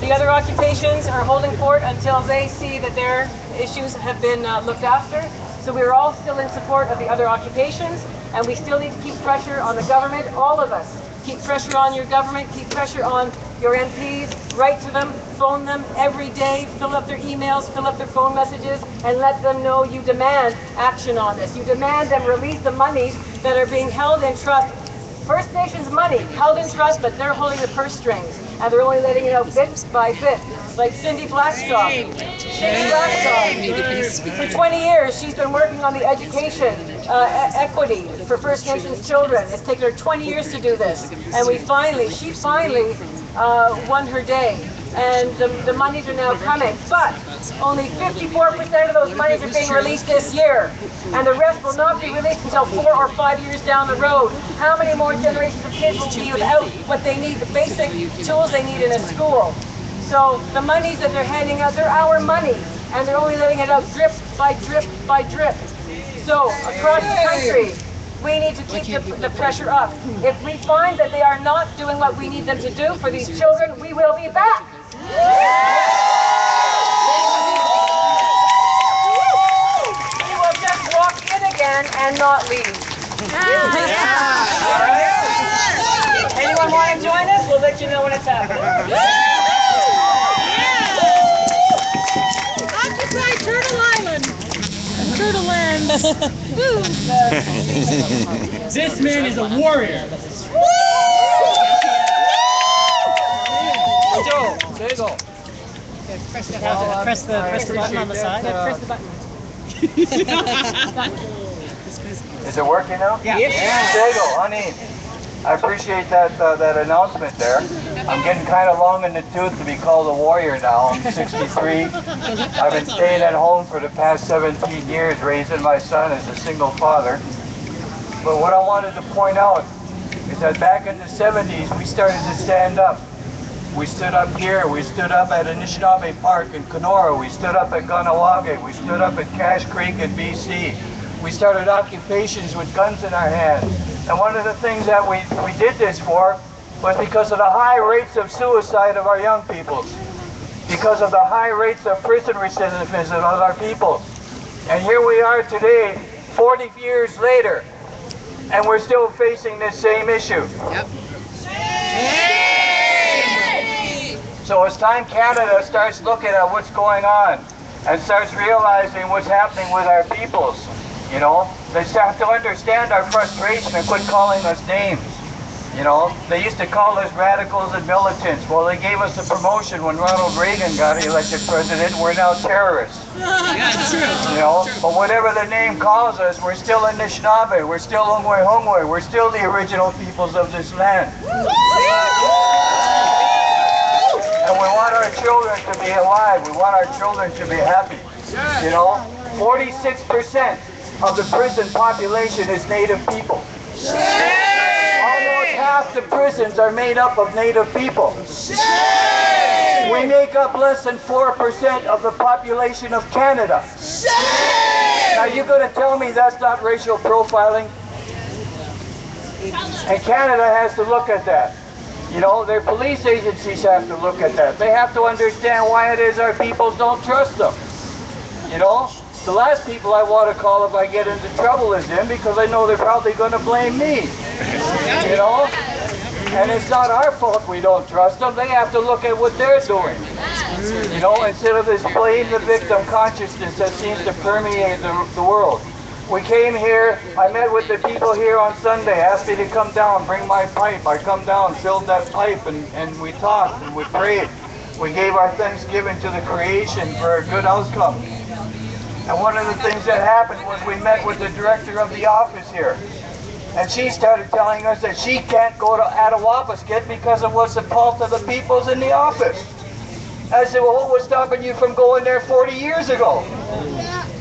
The other occupations are holding fort until they see that their issues have been looked after. So we're all still in support of the other occupations, and we still need to keep pressure on the government, all of us. Keep pressure on your government, keep pressure on your MPs, write to them, phone them every day, fill up their emails, fill up their phone messages, and let them know you demand action on this. You demand them release the monies that are being held in trust. First Nations money held in trust, but they're holding the purse strings, and they're only letting it out bit by bit. Like Cindy Blackstock. Cindy Blackstock. For 20 years, she's been working on the education equity for First Nations children. It's taken her 20 years to do this, and she finally won her day. And the monies are now coming, but only 54% of those monies are being released this year, and the rest will not be released until 4 or 5 years down the road. How many more generations of kids will be without what they need, the basic tools they need in a school? So the monies that they're handing out, they're our money, and they're only letting it out drip by drip by drip. So across the country, we need to keep the pressure up. If we find that they are not doing what we need them to do for these children, we will be back. We will just walk in again and not leave. All right? Anyone want to join us? We'll let you know when it's happening. Occupy Turtle Island. Turtle Land. This man is a warrior. Joe, there you go. Press the button on the side. Press the button. Is it working now? Yeah. There you go, honey. I appreciate that announcement there. I'm getting kind of long in the tooth to be called a warrior now. I'm 63. I've been staying at home for the past 17 years, raising my son as a single father. But what I wanted to point out is that back in the 70s, we started to stand up. We stood up here, we stood up at Anishinaabe Park in Kenora, we stood up at Ganawage, we stood up at Cache Creek in BC. We started occupations with guns in our hands. And one of the things that we did this for was because of the high rates of suicide of our young people, because of the high rates of prison recidivism of our people. And here we are today, 40 years later, and we're still facing this same issue. Yep. So it's time Canada starts looking at what's going on and starts realizing what's happening with our peoples. You know, they have to understand our frustration and quit calling us names. You know, they used to call us radicals and militants. Well, they gave us a promotion when Ronald Reagan got elected president. We're now terrorists. Yeah, it's true. You know, but whatever the name calls us, we're still Anishinaabe. We're still Ongwe. We're still the original peoples of this land. And we want our children to be alive. We want our children to be happy. You know, 46% of the prison population is Native people. Almost half the prisons are made up of Native people. We make up less than 4% of the population of Canada. Now you're going to tell me that's not racial profiling? And Canada has to look at that. You know, their police agencies have to look at that. They have to understand why it is our peoples don't trust them. You know, the last people I want to call if I get into trouble is them, because I know they're probably going to blame me. You know? And it's not our fault we don't trust them. They have to look at what they're doing. You know, instead of this blame the victim consciousness that seems to permeate the world. We came here, I met with the people here on Sunday, asked me to come down, bring my pipe. I come down, filled that pipe, and we talked and we prayed. We gave our thanksgiving to the creation for a good outcome. And one of the things that happened was we met with the director of the office here. And she started telling us that she can't go to Attawapiskat because it was the fault of the peoples in the office. I said, well, what was stopping you from going there 40 years ago?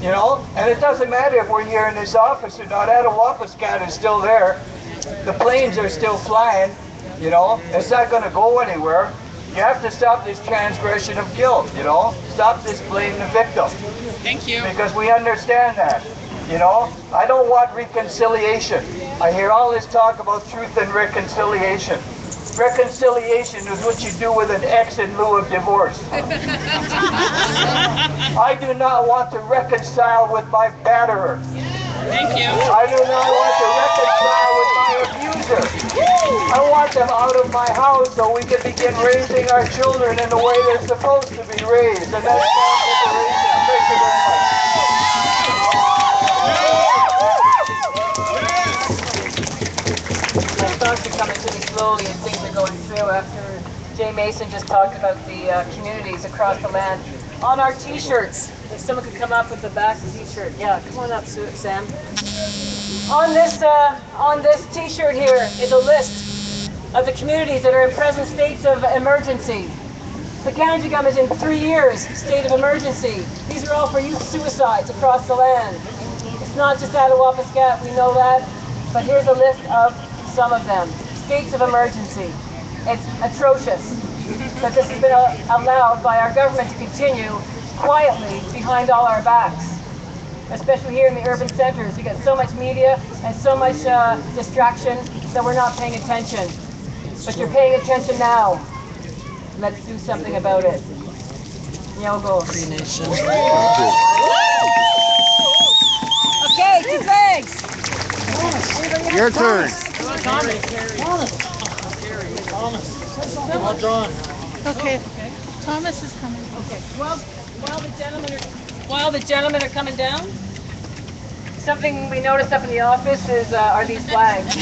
You know, and it doesn't matter if we're here in this office or not. Attawapiskat is still there. The planes are still flying. You know, it's not going to go anywhere. You have to stop this transgression of guilt, you know. Stop this blaming the victim. Thank you. Because we understand that. You know, I don't want reconciliation. I hear all this talk about truth and reconciliation. Reconciliation is what you do with an ex in lieu of divorce. I do not want to reconcile with my batterer. Thank you. I do not want to reconcile with my abuser. I want them out of my house so we can begin raising our children in the way they're supposed to be raised. And that's called liberation. Thank you very much. My thoughts are coming to me slowly as things are going through after Jay Mason just talked about the communities across the land. On our t-shirts, if someone could come up with the back t-shirt. Yeah, come on up, Sam. On this t-shirt here is a list of the communities that are in present states of emergency. The Ganjigam is in 3 years state of emergency. These are all for youth suicides across the land. It's not just Attawapiskat, we know that, but here's a list of some of them. States of emergency. It's atrocious that this has been allowed by our government to continue quietly behind all our backs. Especially here in the urban centers. We get so much media and so much distraction that we're not paying attention. But you're paying attention now. Let's do something about it. Nyogo. Free Nation. Okay, 2 flags. Your turn. Well done. Okay. Thomas is coming. Okay. While the gentlemen are coming down, something we noticed up in the office is are these flags.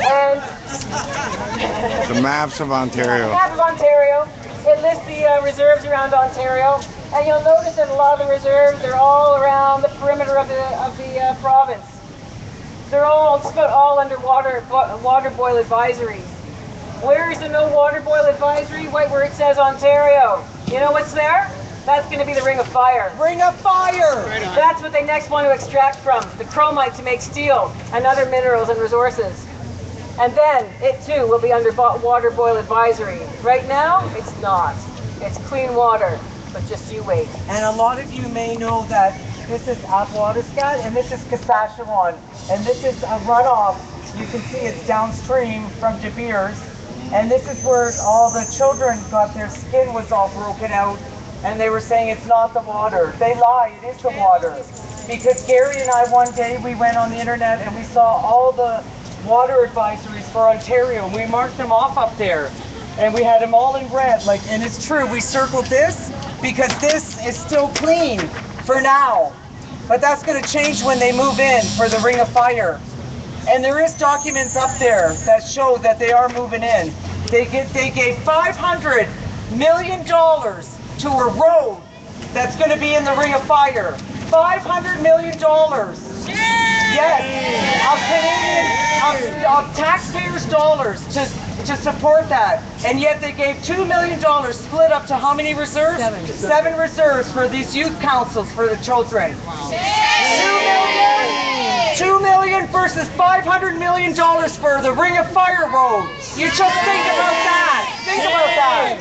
And The maps of Ontario. map of Ontario. It lists the reserves around Ontario, and you'll notice that a lot of the reserves are all around the perimeter of the province. They're all under water boil advisories. Where is the no water boil advisory? Right where it says Ontario. You know what's there? That's going to be the Ring of Fire. Ring of Fire! That's what they next want to extract from, the chromite to make steel and other minerals and resources. And then it too will be under water boil advisory. Right now, it's not. It's clean water, but just you wait. And a lot of you may know that this is Attawapiskat and this is Saskatchewan. And this is a runoff. You can see it's downstream from De Beers. And this is where all the children got their skin was all broken out. And they were saying it's not the water. They lie, it is the water. Because Gary and I one day, we went on the internet and we saw all the water advisories for Ontario. We marked them off up there. And we had them all in red. And it's true, we circled this because this is still clean for now. But that's going to change when they move in for the Ring of Fire. And there is documents up there that show that they are moving in. They gave $500 million to a road that's going to be in the Ring of Fire. $500 million. Yes, of taxpayers' dollars to support that. And yet they gave $2 million split up to how many reserves? Seven reserves for these youth councils for the children. Wow. $2 million versus $500 million for the Ring of Fire road. You just think about that. Think about that.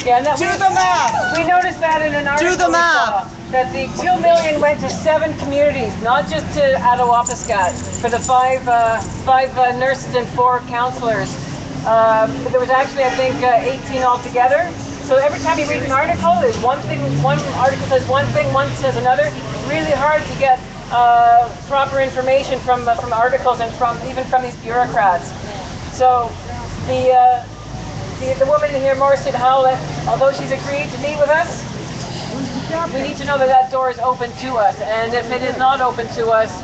Yeah, do the math. We noticed that in an article. Do the math. That the $2 million went to 7 communities, not just to Attawapiskat, for the five nurses and 4 counselors. There was actually, I think, 18 altogether. So every time you read an article, there's one thing, one article says one thing, one says another. It's really hard to get proper information from articles and even from these bureaucrats. So the woman here, Morrison Howlett, although she's agreed to meet with us, we need to know that that door is open to us, and if it is not open to us,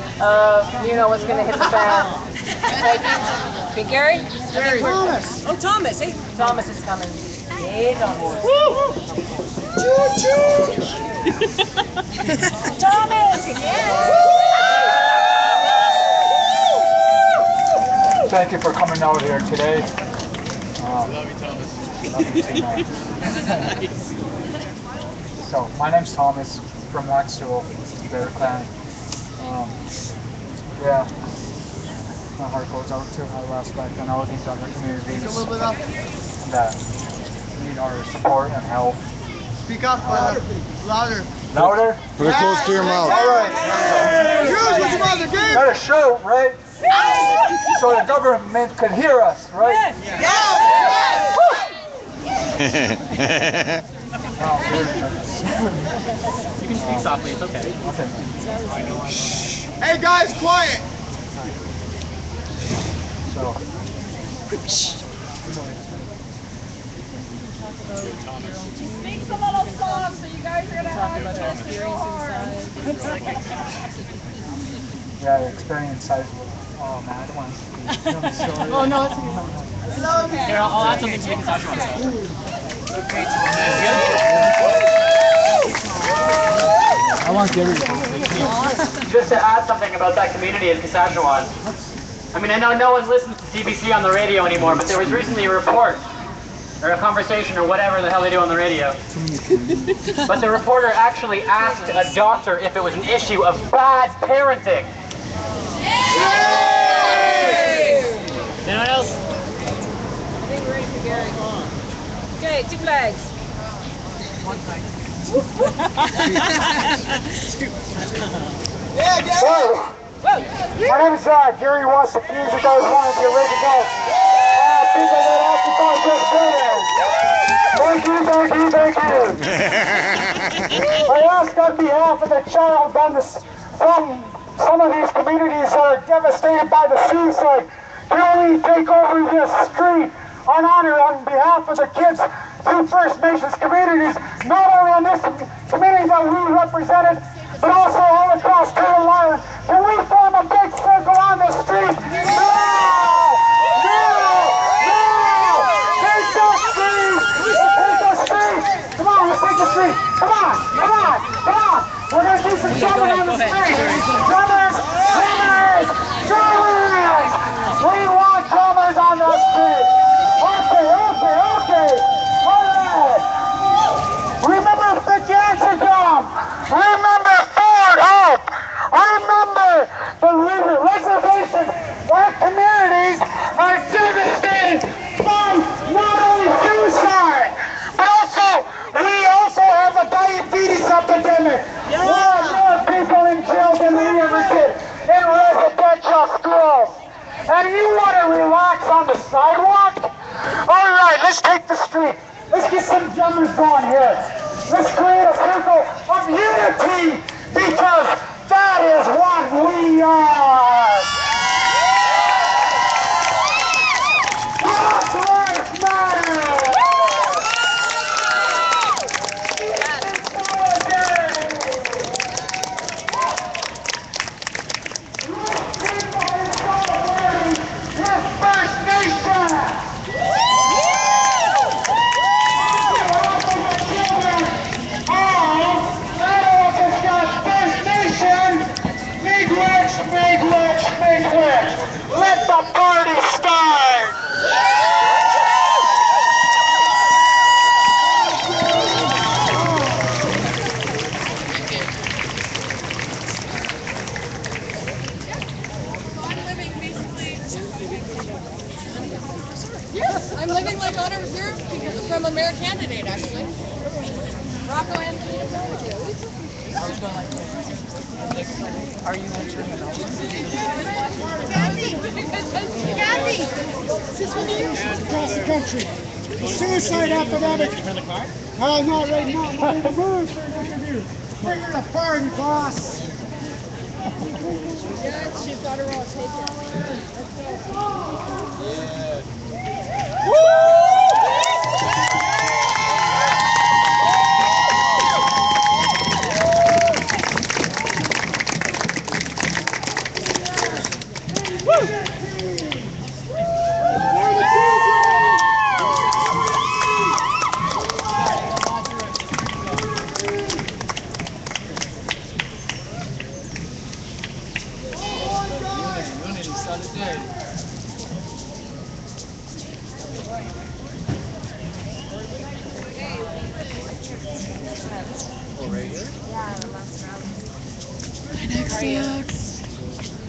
you know what's going to hit the fan. Hey, Gary? Thomas. Oh, Thomas. Hey. Thomas is coming. Hey, Thomas. Woo! Choo-choo! Thomas! Thank you for coming out here today. Love you, Thomas. Love you too, man. So, my name's Thomas from Waxtool, Bear Clan. Yeah, my heart goes out to our aspect and all these other communities that need our support and help. Speak up, louder. Louder? Put it close to your mouth. All right. Got to shout, right? So the government can hear us, right? You can speak softly, it's okay. Hey guys, quiet! So. Speak a little soft so you guys are gonna have a chance to go hard. Yeah, the experience I oh man, I don't want to tell the story. Oh no, it's okay. Here, I'll add something to the Saskatchewan stuff. I want everything. Just to add something about that community in Saskatchewan. I mean, I know no one listens to CBC on the radio anymore, but there was recently a report, or a conversation, or whatever the hell they do on the radio. But the reporter actually asked a doctor if it was an issue of bad parenting. Anyone else? I think we're ready for Gary. Okay, 2 flags. One flag. Yeah, Gary! Whoa. My name is Gary wants to fuse you guys one of the original people that occupy this building. Thank you. I ask on behalf of the child from some of these communities that are devastated by the suicide, can we take over this street on behalf of the kids through First Nations communities, not only on this community that we represented, but also all across Turtle Island. Can we form a big circle on the street? No! Take the street! Take the street! Come on, let's take the street! Come on! We're going to do some drumming on the street! Drummers! We want drummers on the street! Okay. Alright! Remember the cancer dome! Remember Ford Hope! Remember the reservation! Our communities are devastated from not only suicide, but we also have a diabetes epidemic. More people in jail than we ever did in residential schools. And you want to relax on the sidewalk? Alright, let's take the street. Let's get some drummers going here. Let's create a circle of unity, because that is what we are. Black Lives Matter. I'm living like on a reserve from a mayor candidate, actually. Rocco Anthony. Are you entering an Kathy! Across the country. The suicide epidemic. Oh, not right now. I'm ready to move for an interview. Bring her to the party, boss. Yeah, she thought her all taken.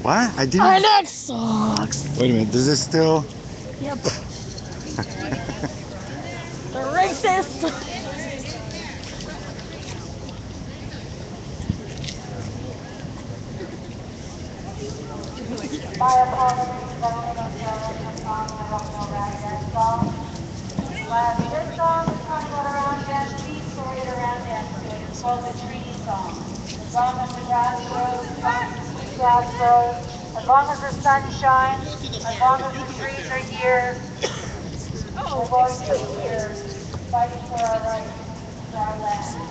What? I didn't. My neck sucks. Wait a minute. Does this still? Yep. The racist. My apologies, but I'm going to throw in a song I don't know that yet. This song is talking about around dance, the story of around dance. It's called the treaty song. As long as the grass grows, as long as the sweet grass grows, as long as the sun shines, as long as the trees are here, we're going to be here fighting for our rights, for our land.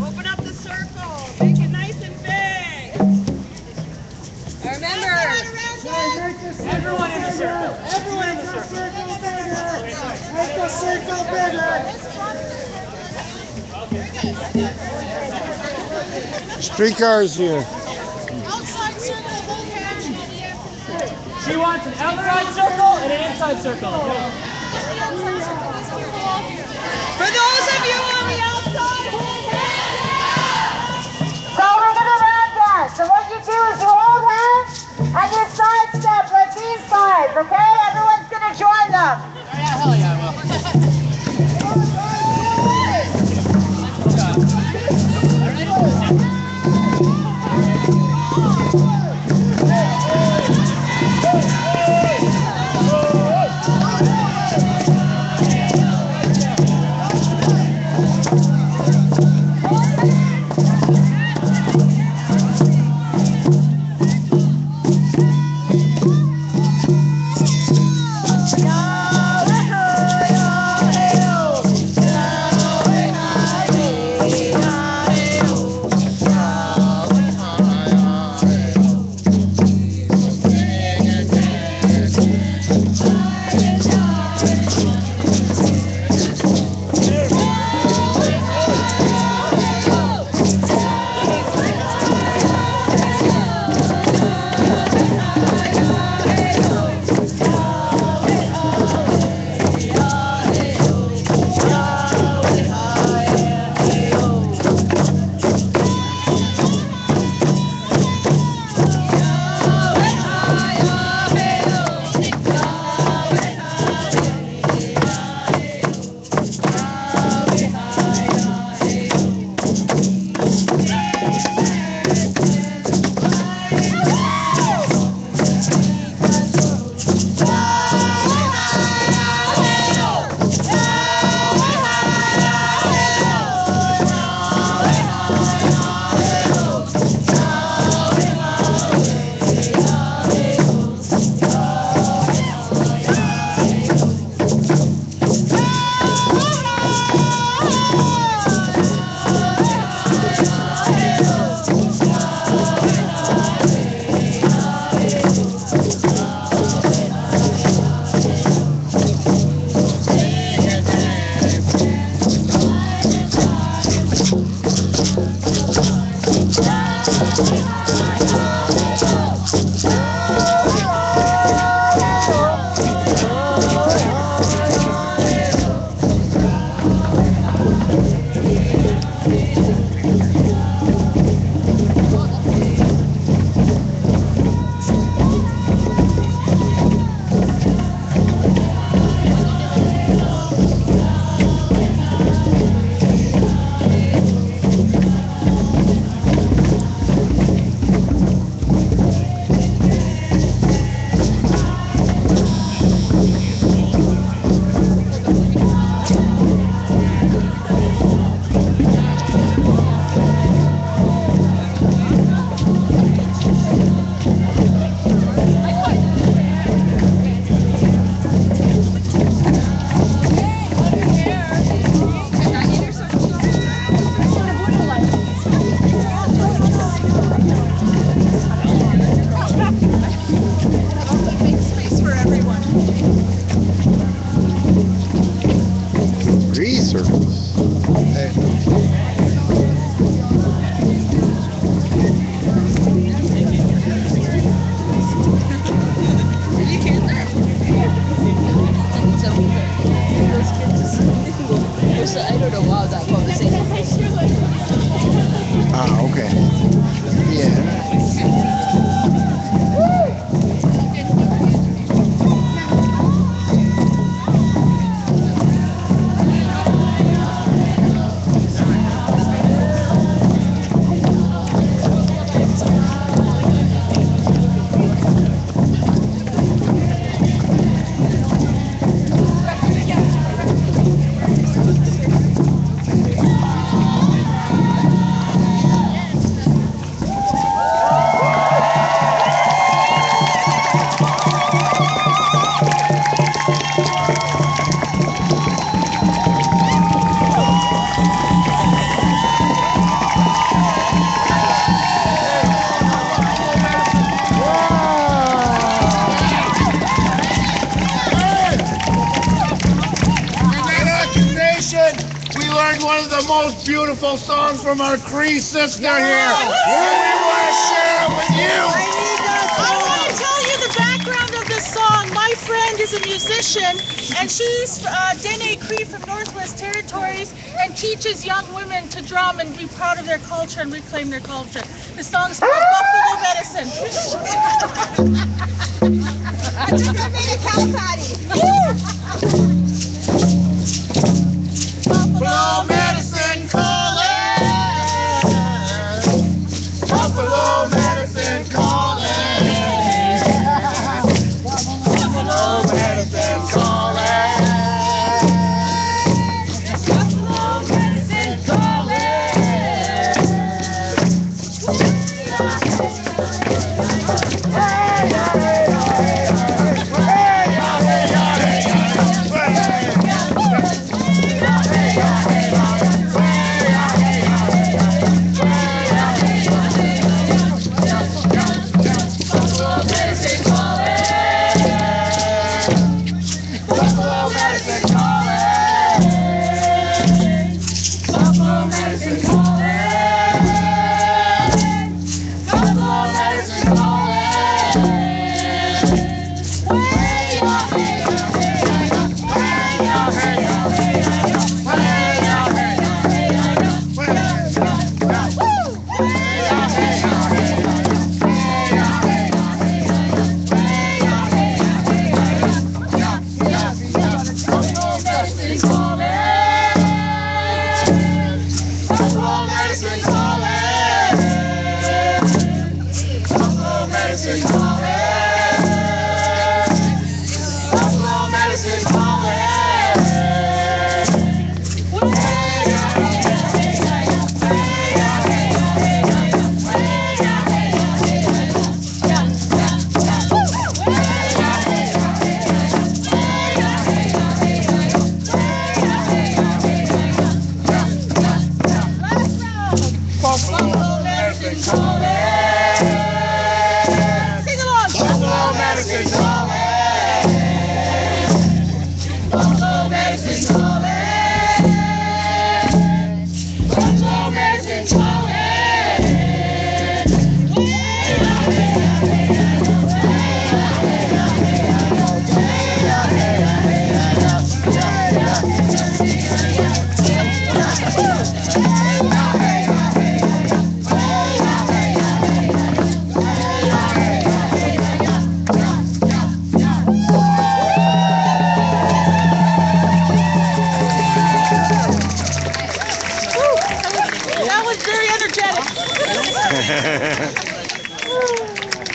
Open up the circle. Make it nice and big. Remember, Everyone in the circle. Everyone in the circle. Make the circle bigger. Streetcars here. outside circle, hold hands. She wants an outside circle and an inside circle. For those of you on the outside, hold hands. So we're going to round dance. And what you do is you hold hands and you sidestep like these guys, okay? Everyone's going to join them. Yeah, hell yeah, I will. Greasers. I don't know how that conversation. Ah, okay. Yeah. We learned one of the most beautiful songs from our Cree sister here. And we want to share it with you. I want to tell you the background of this song. My friend is a musician, and she's Day9 from Northwest Territories, and teaches young women to drum and be proud of their culture and reclaim their culture. The song's called Buffalo Medicine. I just made a cow patty. Buffalo medicine calling. Buffalo medicine calling. Buffalo medicine calling. Buffalo medicine calling.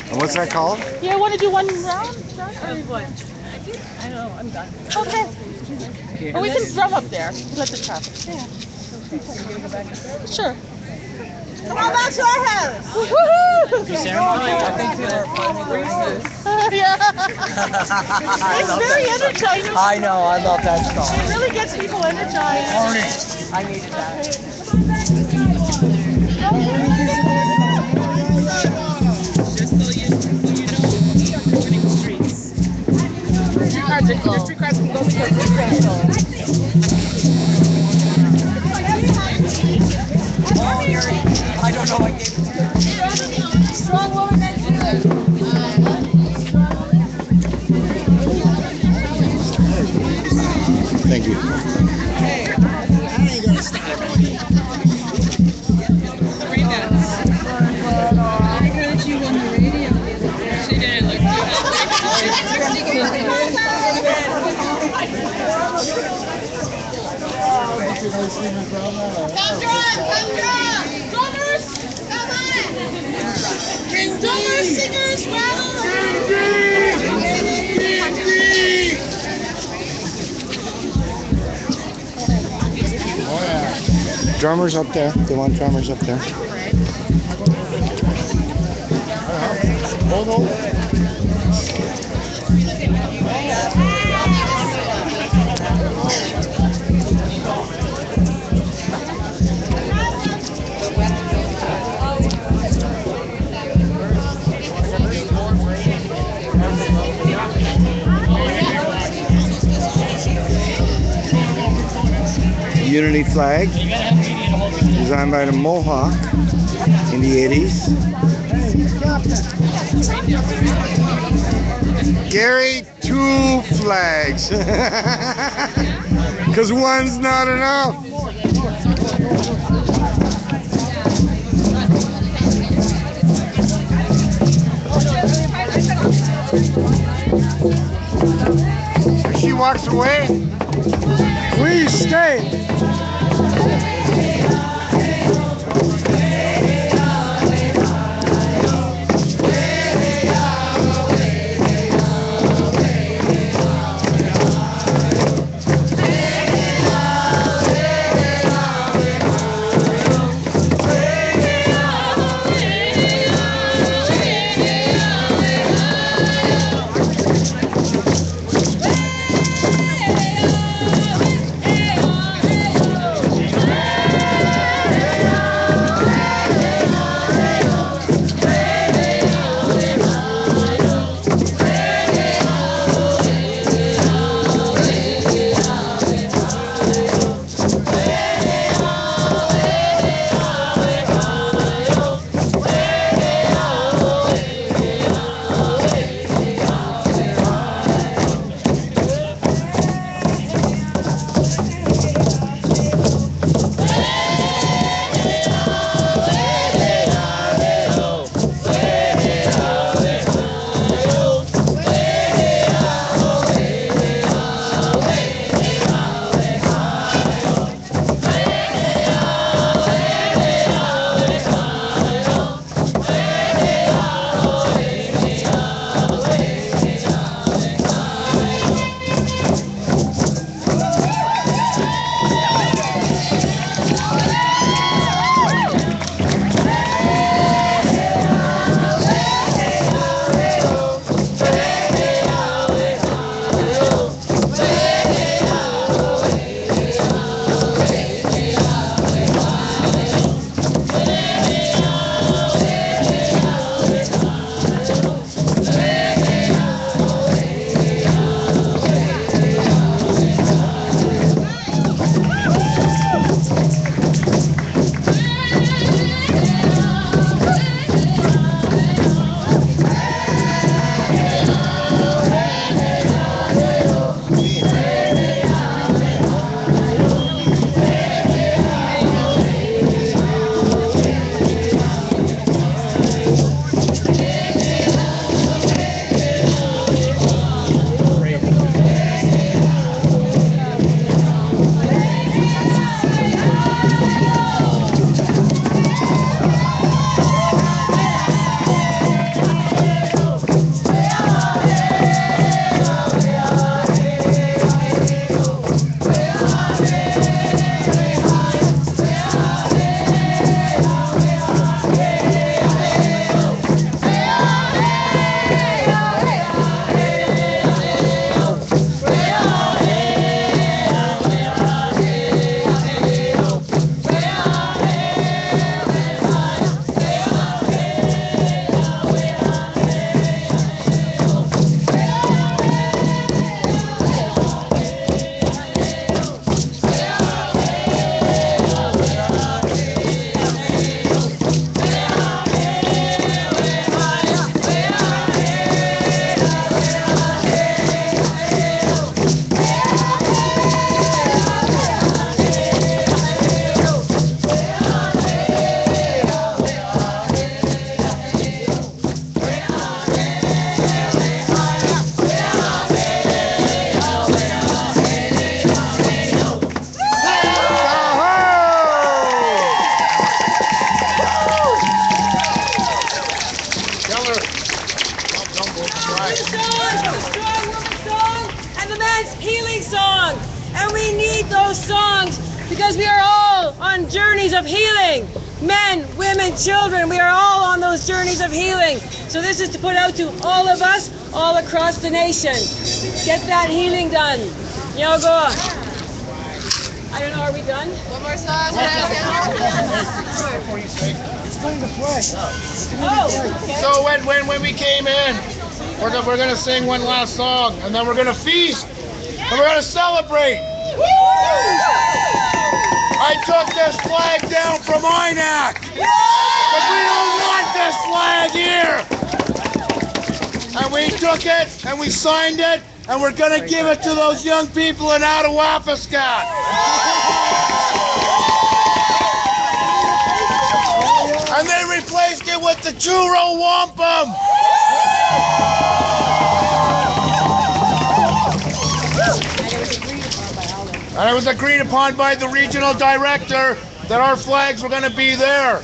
And what's that called? Yeah, want to do one round? Or what? I know, I'm done. Okay. Or we can drum up there. Let the traffic. Yeah. Sure. Come on back to our house. Woohoo! It's very energizing. I know, I love that song. It really gets people energized. I needed that. Just so you know, we are winning streets. I don't know. I gave it. Strong woman that Thank you. I ain't gonna stop. I heard you on the radio the other day. She did. Look, Drummers, singers, Oh yeah. Drummers up there. They want drummers up there. Hold on. Unity flag, designed by the Mohawk in the 80s. Gary, 2 flags, because one's not enough. She walks away. Please stay. healing song. And we need those songs because we are all on journeys of healing. Men, women, children, we are all on those journeys of healing. So this is to put out to all of us, all across the nation. Get that healing done. Yogo. I don't know, are we done? One more song. It's going to play. Oh, okay. So when we came in, we're gonna sing one last song, and then we're gonna feast, and we're gonna celebrate. I took this flag down from INAC, but we don't want this flag here. And we took it, and we signed it, and we're gonna give it to those young people in Attawapiskat. And they replaced it with the churro wampum. And it was agreed upon by the regional director that our flags were going to be there.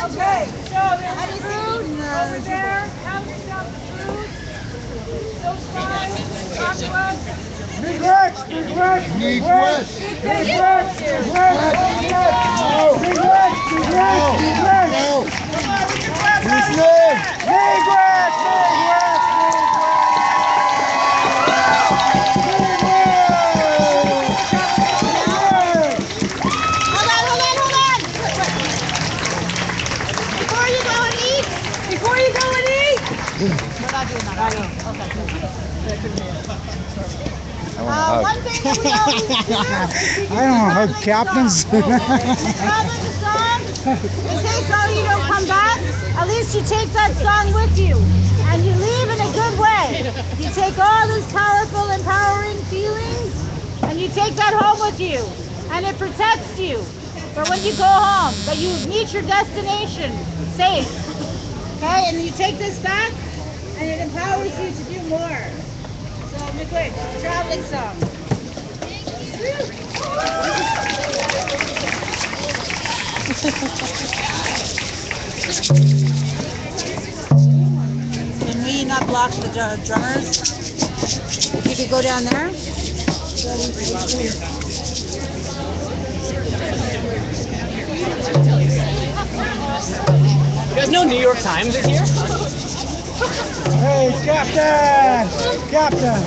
Okay, so there's food over there. Help yourself to food. So fine. Talk to us. Big Rex, Big Rex, Big Rex, Big Rex, Big Rex, Big Rex, Big Rex, Big Rex, Big Rex. Come on, we can clap out of here. Big Rex, Big Rex, Before you go and eat. We're not doing that. I know. Okay. One thing that we always do I don't know how captains. in case you don't come back, at least you take that song with you. And you leave in a good way. You take all those powerful, empowering feelings with you and it protects you for when you go home, that you meet your destination safe. Okay, and you take this back and it empowers you to do more. So, McQueen, traveling song. Can we not block the drummers? You could go down there. You guys know New York Times is here? Hey, Captain! Captain!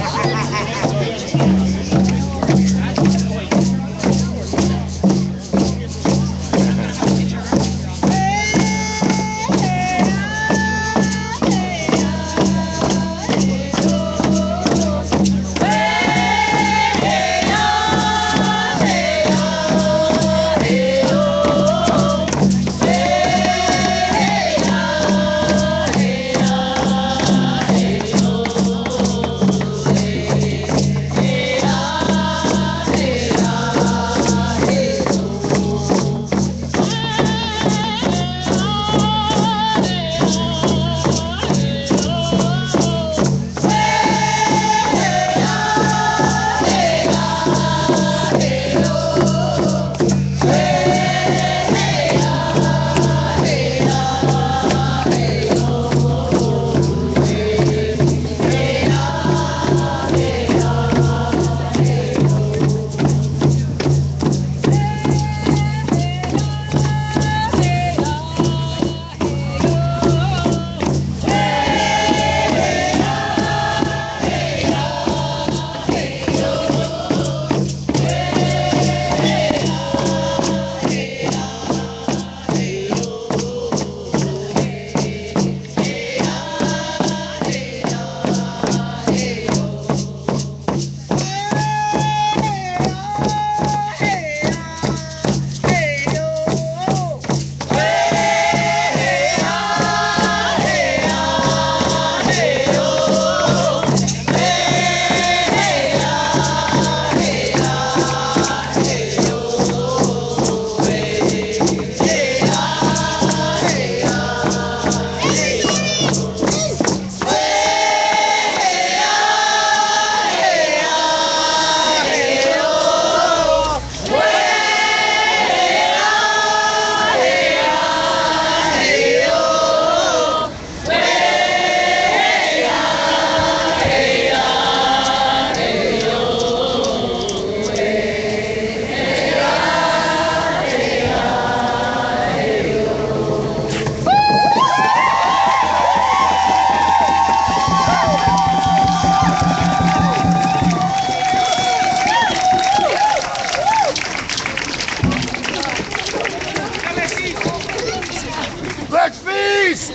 Let's feast!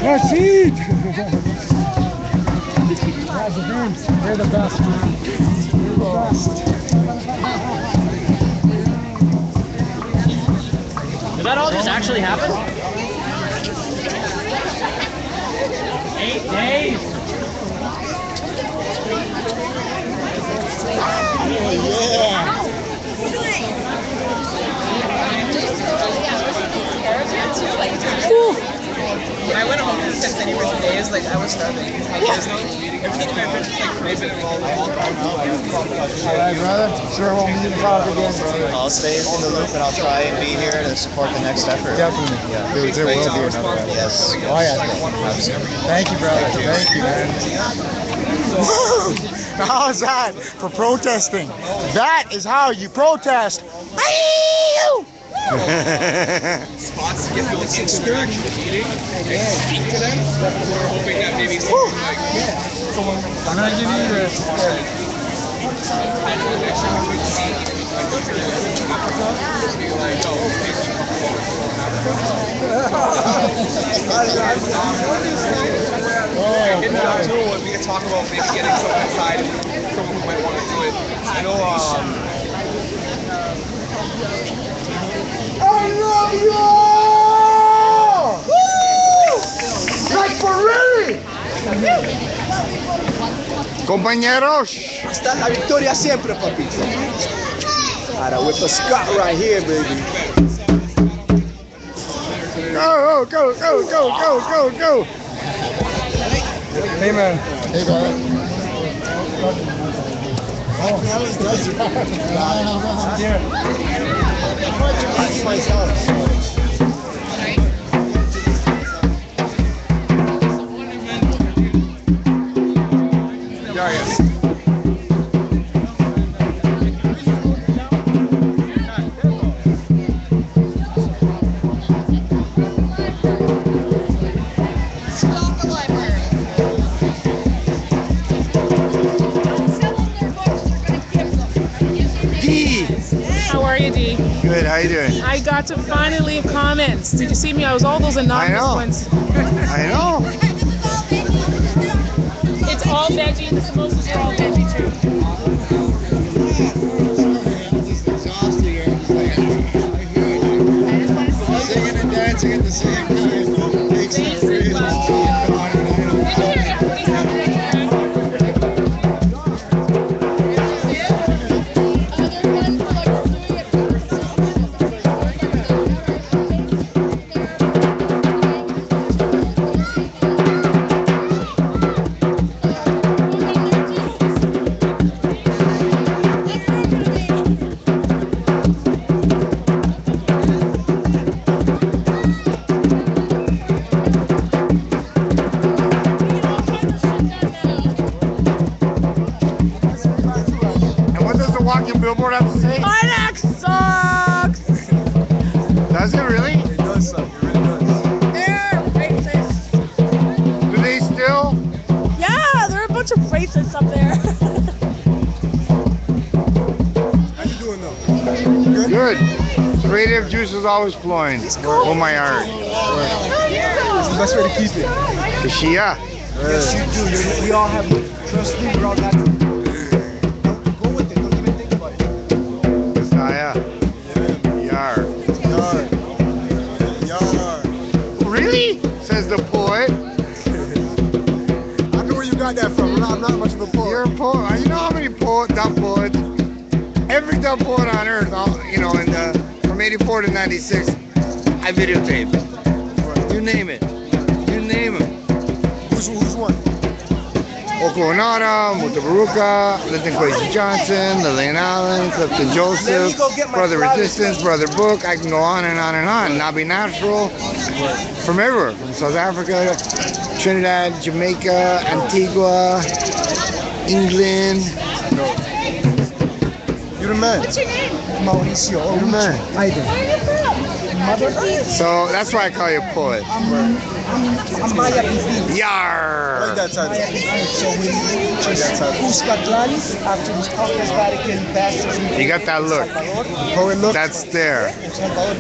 Let's eat! Presidents, they're the best, man. You're the best. Did that all just actually happen? 8 days. When I went home and spent anywhere 2 days, like I was starving. There's no eating. Everything my friends like craving and all Alright, brother. Sure won't need to talk again, brother. I'll stay in the loop and I'll try and be here to support the next effort. Definitely. Yeah. Dude, there will be another effort. Yes. Oh, yeah. Thank you, brother. Thank you, man. How's that for protesting? That is how you protest. spots to get people interested in actually eating and speak to them. We're hoping that maybe something like I'm gonna give you this. In that too, we can talk about maybe getting someone inside, someone who might want to do it. I know. I love you! Woo! Like for really! Compañeros, Hasta la victoria siempre, papito. Alright, with the Scott right here, baby. Go, go, go, go, go, go, go. Hey, man. Hey, brother. How are you, D? Good, how you doing? I got to finally leave comments. Did you see me? I was all those anonymous ones. I know. It's all veggie. The samosas are all veggie too. Singing and dancing at the same time. Makes it really Walking billboard have to say? INAC sucks! Does it really? It does suck. It really does. They're racist. Do they still? Yeah, there are a bunch of racists up there. How you doing though? Good. Creative juice is always flowing. Oh my art. It's the best way to keep it. The Shia. Yes, you do. We all have, trust me, we all got to. Yar. Really? Says the poet. I know where you got that from. I'm not much of a poet. You're a poet. You know how many dumb poets? Every dumb poet on earth, you know, from 84 to 96, I videotaped. You name it. You name it. Who's one? Oklahoma, Mutabaruka, Linton Kwesi Johnson, Lillian Allen, Clifton Joseph, Brother Resistance, Brother Book. I can go on and on and on. Nabi Natural, from everywhere, from South Africa, Trinidad, Jamaica, Antigua, England. You're the man. What's your name? Mauricio. You're the man. Aiden. So that's why I call you a poet. I'm Maya Pipi. Yar! I like that title. So when we reach Cuscatlan, after the Congress Vatican passes, You got that look. Poet look. That stare.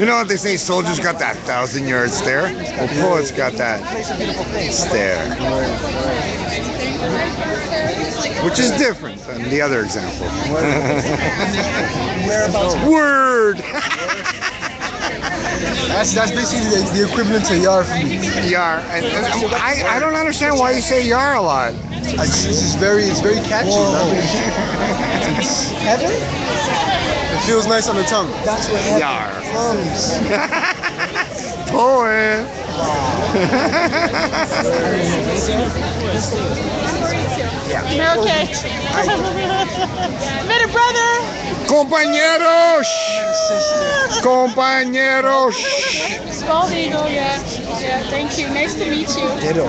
You know what they say? Soldiers got that 1,000-yard stare. Well, poets got that stare. Which is different than the other example. Word! That's basically the equivalent to yar for me. Yar. And I don't understand why you say yar a lot. This is very catchy. It's heaven? It feels nice on the tongue. That's where heaven comes. Poet. Okay. Met a brother. Compañeros. Compañeros. Bald eagle, yeah. Yeah, thank you. Nice to meet you. Ditto.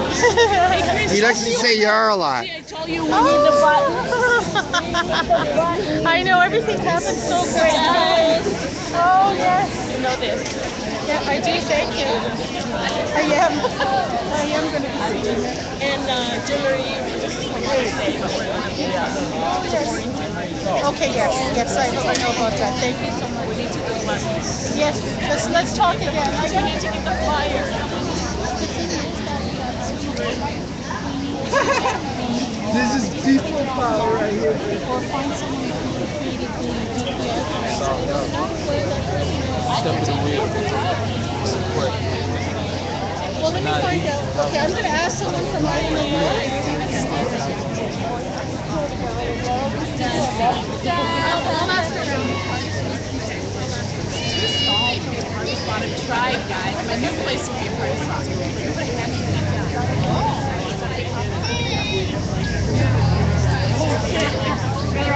He likes to say yar a lot. I told you we need the button. I know, everything happens so quick. Oh, yes. You know this. Yeah, I do, thank you. I am going to be seeing it. And jewelry. Okay, yes, I hope I know about that. Thank you so much. Yes, let's talk again. I need to get the flyer. This is people power right here. Or find someone who created the Well, let me find out. Okay, I'm going to ask someone from my A new place will be a part of Better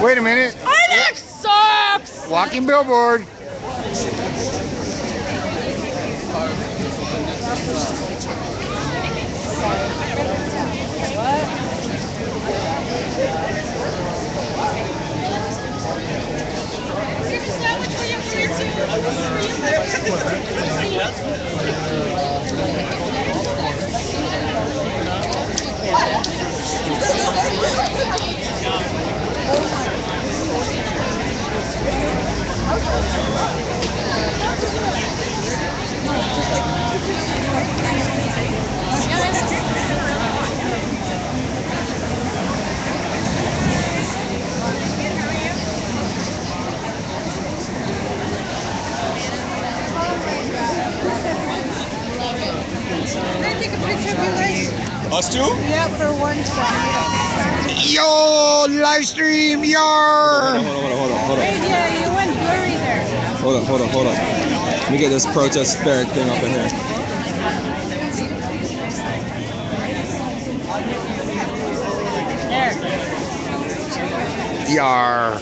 Wait a minute. INAC sucks! Walking billboard. Can I take a picture of you guys? Us too? Yeah, for one second. Yo, live stream, yar! Hold on. Hey, yeah, you went blurry there. Hold on. Let me get this protest barrack thing up in here. There. Yar.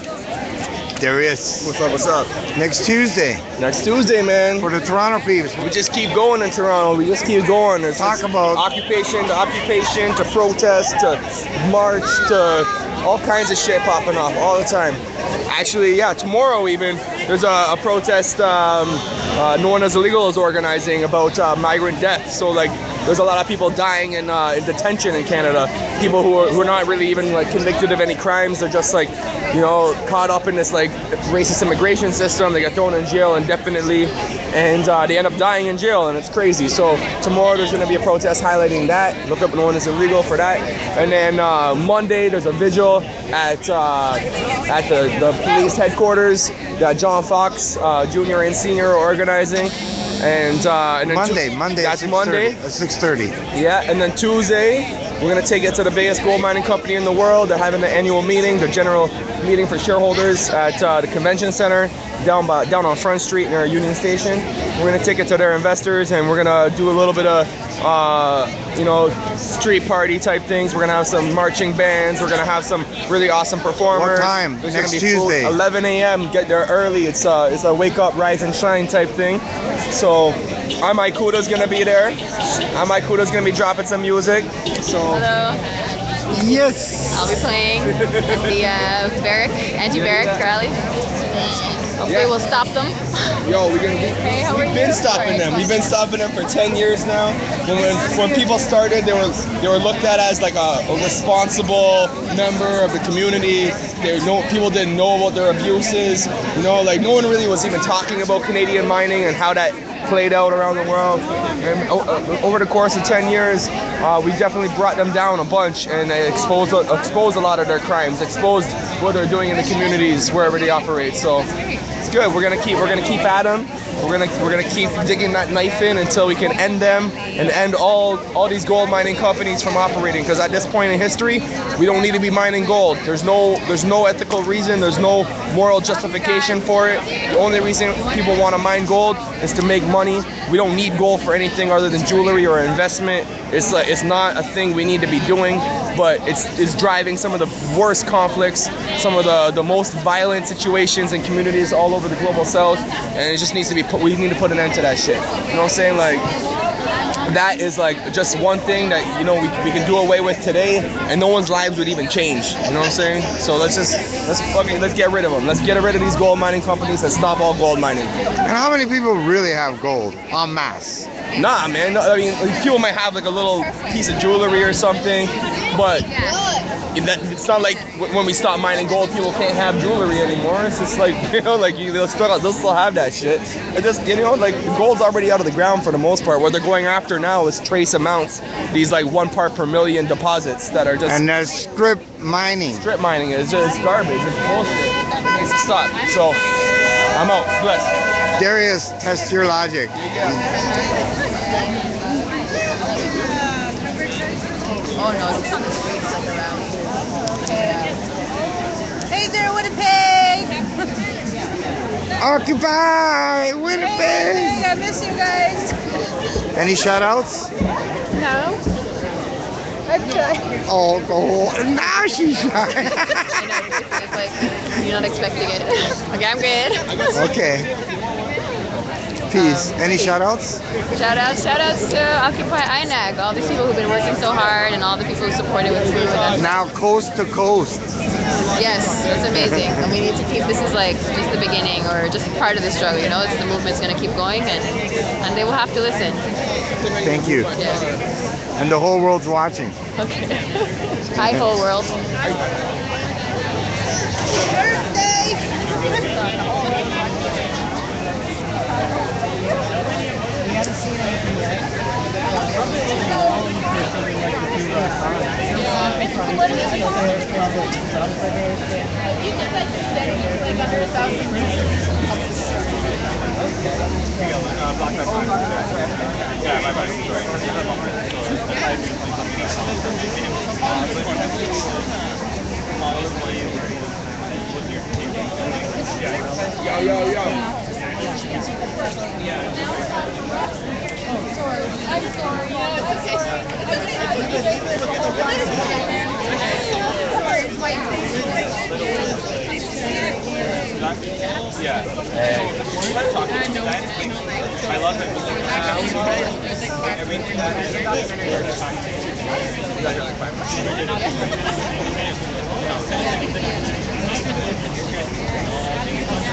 There he is. What's up? Next Tuesday. Next Tuesday, man. For the Toronto peeps. We just keep going in Toronto. We just keep going. It's Talk about occupation to protest to march to all kinds of shit popping off all the time. Actually, yeah, tomorrow even there's a protest No One Is Illegal is organizing about migrant death. So like there's a lot of people dying in detention in Canada. People who are not really even like convicted of any crimes. They're just like, you know, caught up in this like racist immigration system. They get thrown in jail indefinitely, and they end up dying in jail, and it's crazy. So tomorrow there's going to be a protest highlighting that. Look up No One Is Illegal for that. And then Monday there's a vigil at the police headquarters that John Fox Jr. and Senior are organizing. And then Monday. That's 6:30, Monday at 6:30. Yeah, and then Tuesday we're gonna take it to the biggest gold mining company in the world. They're having the annual meeting, the general meeting for shareholders at the convention center down on Front Street near Union Station. We're gonna take it to their investors, and we're gonna do a little bit of street party type things. We're gonna have some marching bands. We're gonna have some really awesome performers. What time? There's Next gonna be Tuesday. 11 a.m. Get there early. It's a wake up, rise and shine type thing. So Amaikuda's gonna be there. Amaikuda's gonna be dropping some music. So hello. Yes. I'll be playing at the anti-barrack rally. Hopefully we'll stop them. Yo, we've been stopping them. We've been stopping them for 10 years now. When people started, they were looked at as like a responsible member of the community. People didn't know about their abuses. You know, like no one really was even talking about Canadian mining and how that played out around the world. And over the course of 10 years, we definitely brought them down a bunch and exposed a lot of their crimes, exposed what they're doing in the communities wherever they operate. So it's good. We're gonna keep at them. We're gonna keep digging that knife in until we can end them and end all these gold mining companies from operating. Because at this point in history, we don't need to be mining gold. There's no ethical reason. There's no moral justification for it. The only reason people want to mine gold is to make money. We don't need gold for anything other than jewelry or investment. It's not a thing we need to be doing, but it's driving some of the worst conflicts, some of the most violent situations in communities all over the global south, and it just needs to be we need to put an end to that shit. You know what I'm saying? Like, that is like just one thing that, you know, we can do away with today and no one's lives would even change. You know what I'm saying? So let's get rid of them. Let's get rid of these gold mining companies and stop all gold mining. And how many people really have gold en masse? Nah, man. No, I mean, people might have like a little piece of jewelry or something, but it's not like when we stop mining gold, people can't have jewelry anymore. It's just like, you know, like they'll still have that shit. It just, you know, like gold's already out of the ground for the most part. What they're going after now is trace amounts, these like 1 part per million deposits that are just. And there's strip mining. Strip mining is just garbage. It's bullshit. It needs to stop. So I'm out. Bless. Darius, test your logic. Oh no, it's on the streets like around. Hey there, Winnipeg! Occupy Winnipeg! I miss you guys. Any shout outs? No. I've tried. Oh, go. Now she's shy. I know, it's like you're not expecting it. Okay, I'm good. Okay. Peace. Any shout outs? Shout outs to Occupy INAG, all these people who've been working so hard and all the people who supported with food. Now coast to coast. Yes, that's amazing. And we need to keep, this is like just the beginning or just part of the struggle, you know, it's the movement's going to keep going and they will have to listen. Thank you. Yeah. And the whole world's watching. Okay. Hi, whole world. I love it.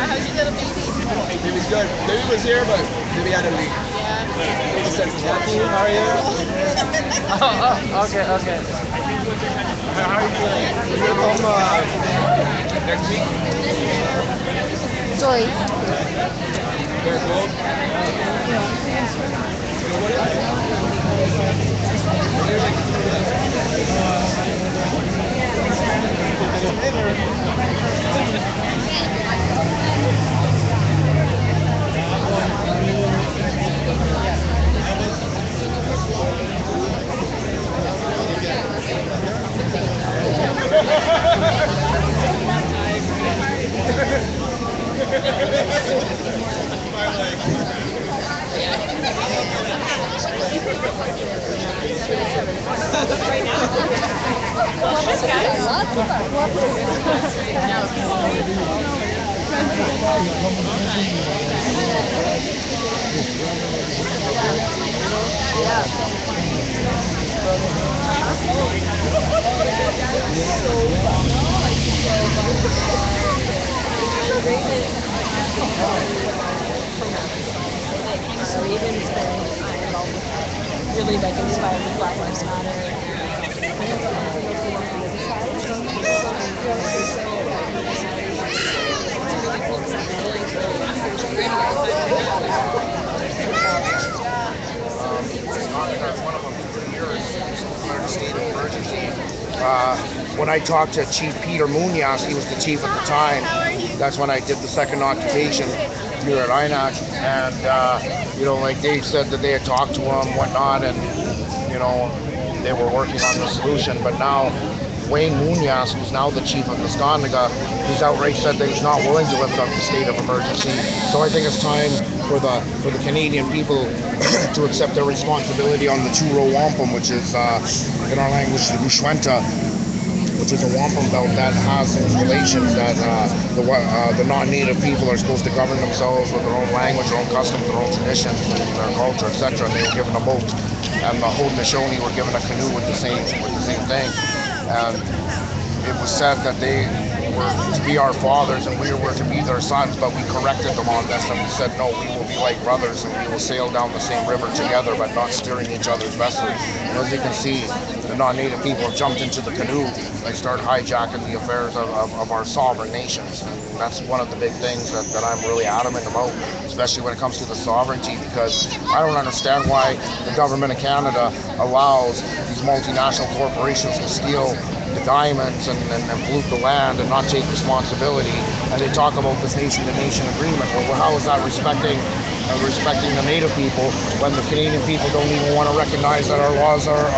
How's your little baby? Baby's good. Baby was here, but baby had to leave. Baby said, "Jackie, how are you?" Oh, okay. How are you doing? You're gonna come next week? Sorry. Very cool. So even it's been really like inspired with Black Lives Matter. When I talked to Chief Peter Munoz, he was the chief at the time. That's when I did the second occupation here at INAC, and you know, like they said that they had talked to him, whatnot, and you know, they were working on the solution. But now Wayne Munoz, who's now the chief of Nascondiga, he's outright said that he's not willing to lift up the state of emergency. So I think it's time for the Canadian people to accept their responsibility on the Churo Wampum, which is in our language the Bushwenta, which is a wampum belt that has installations that the non-native people are supposed to govern themselves with their own language, their own customs, their own traditions, their culture, etc. And they were given a boat, and the Haudenosaunee were given a canoe with the same thing. And it was said that they were to be our fathers and we were to be their sons, but we corrected them on this and we said, no, we will be like brothers and we will sail down the same river together, but not steering each other's vessels. And as you can see, the non-native people have jumped into the canoe. They start hijacking the affairs of our sovereign nations. And that's one of the big things that I'm really adamant about, especially when it comes to the sovereignty, because I don't understand why the government of Canada allows these multinational corporations to steal the diamonds and pollute the land and not take responsibility. And they talk about this nation-to-nation agreement. Well, how is that respecting the native people when the Canadian people don't even want to recognize that our laws are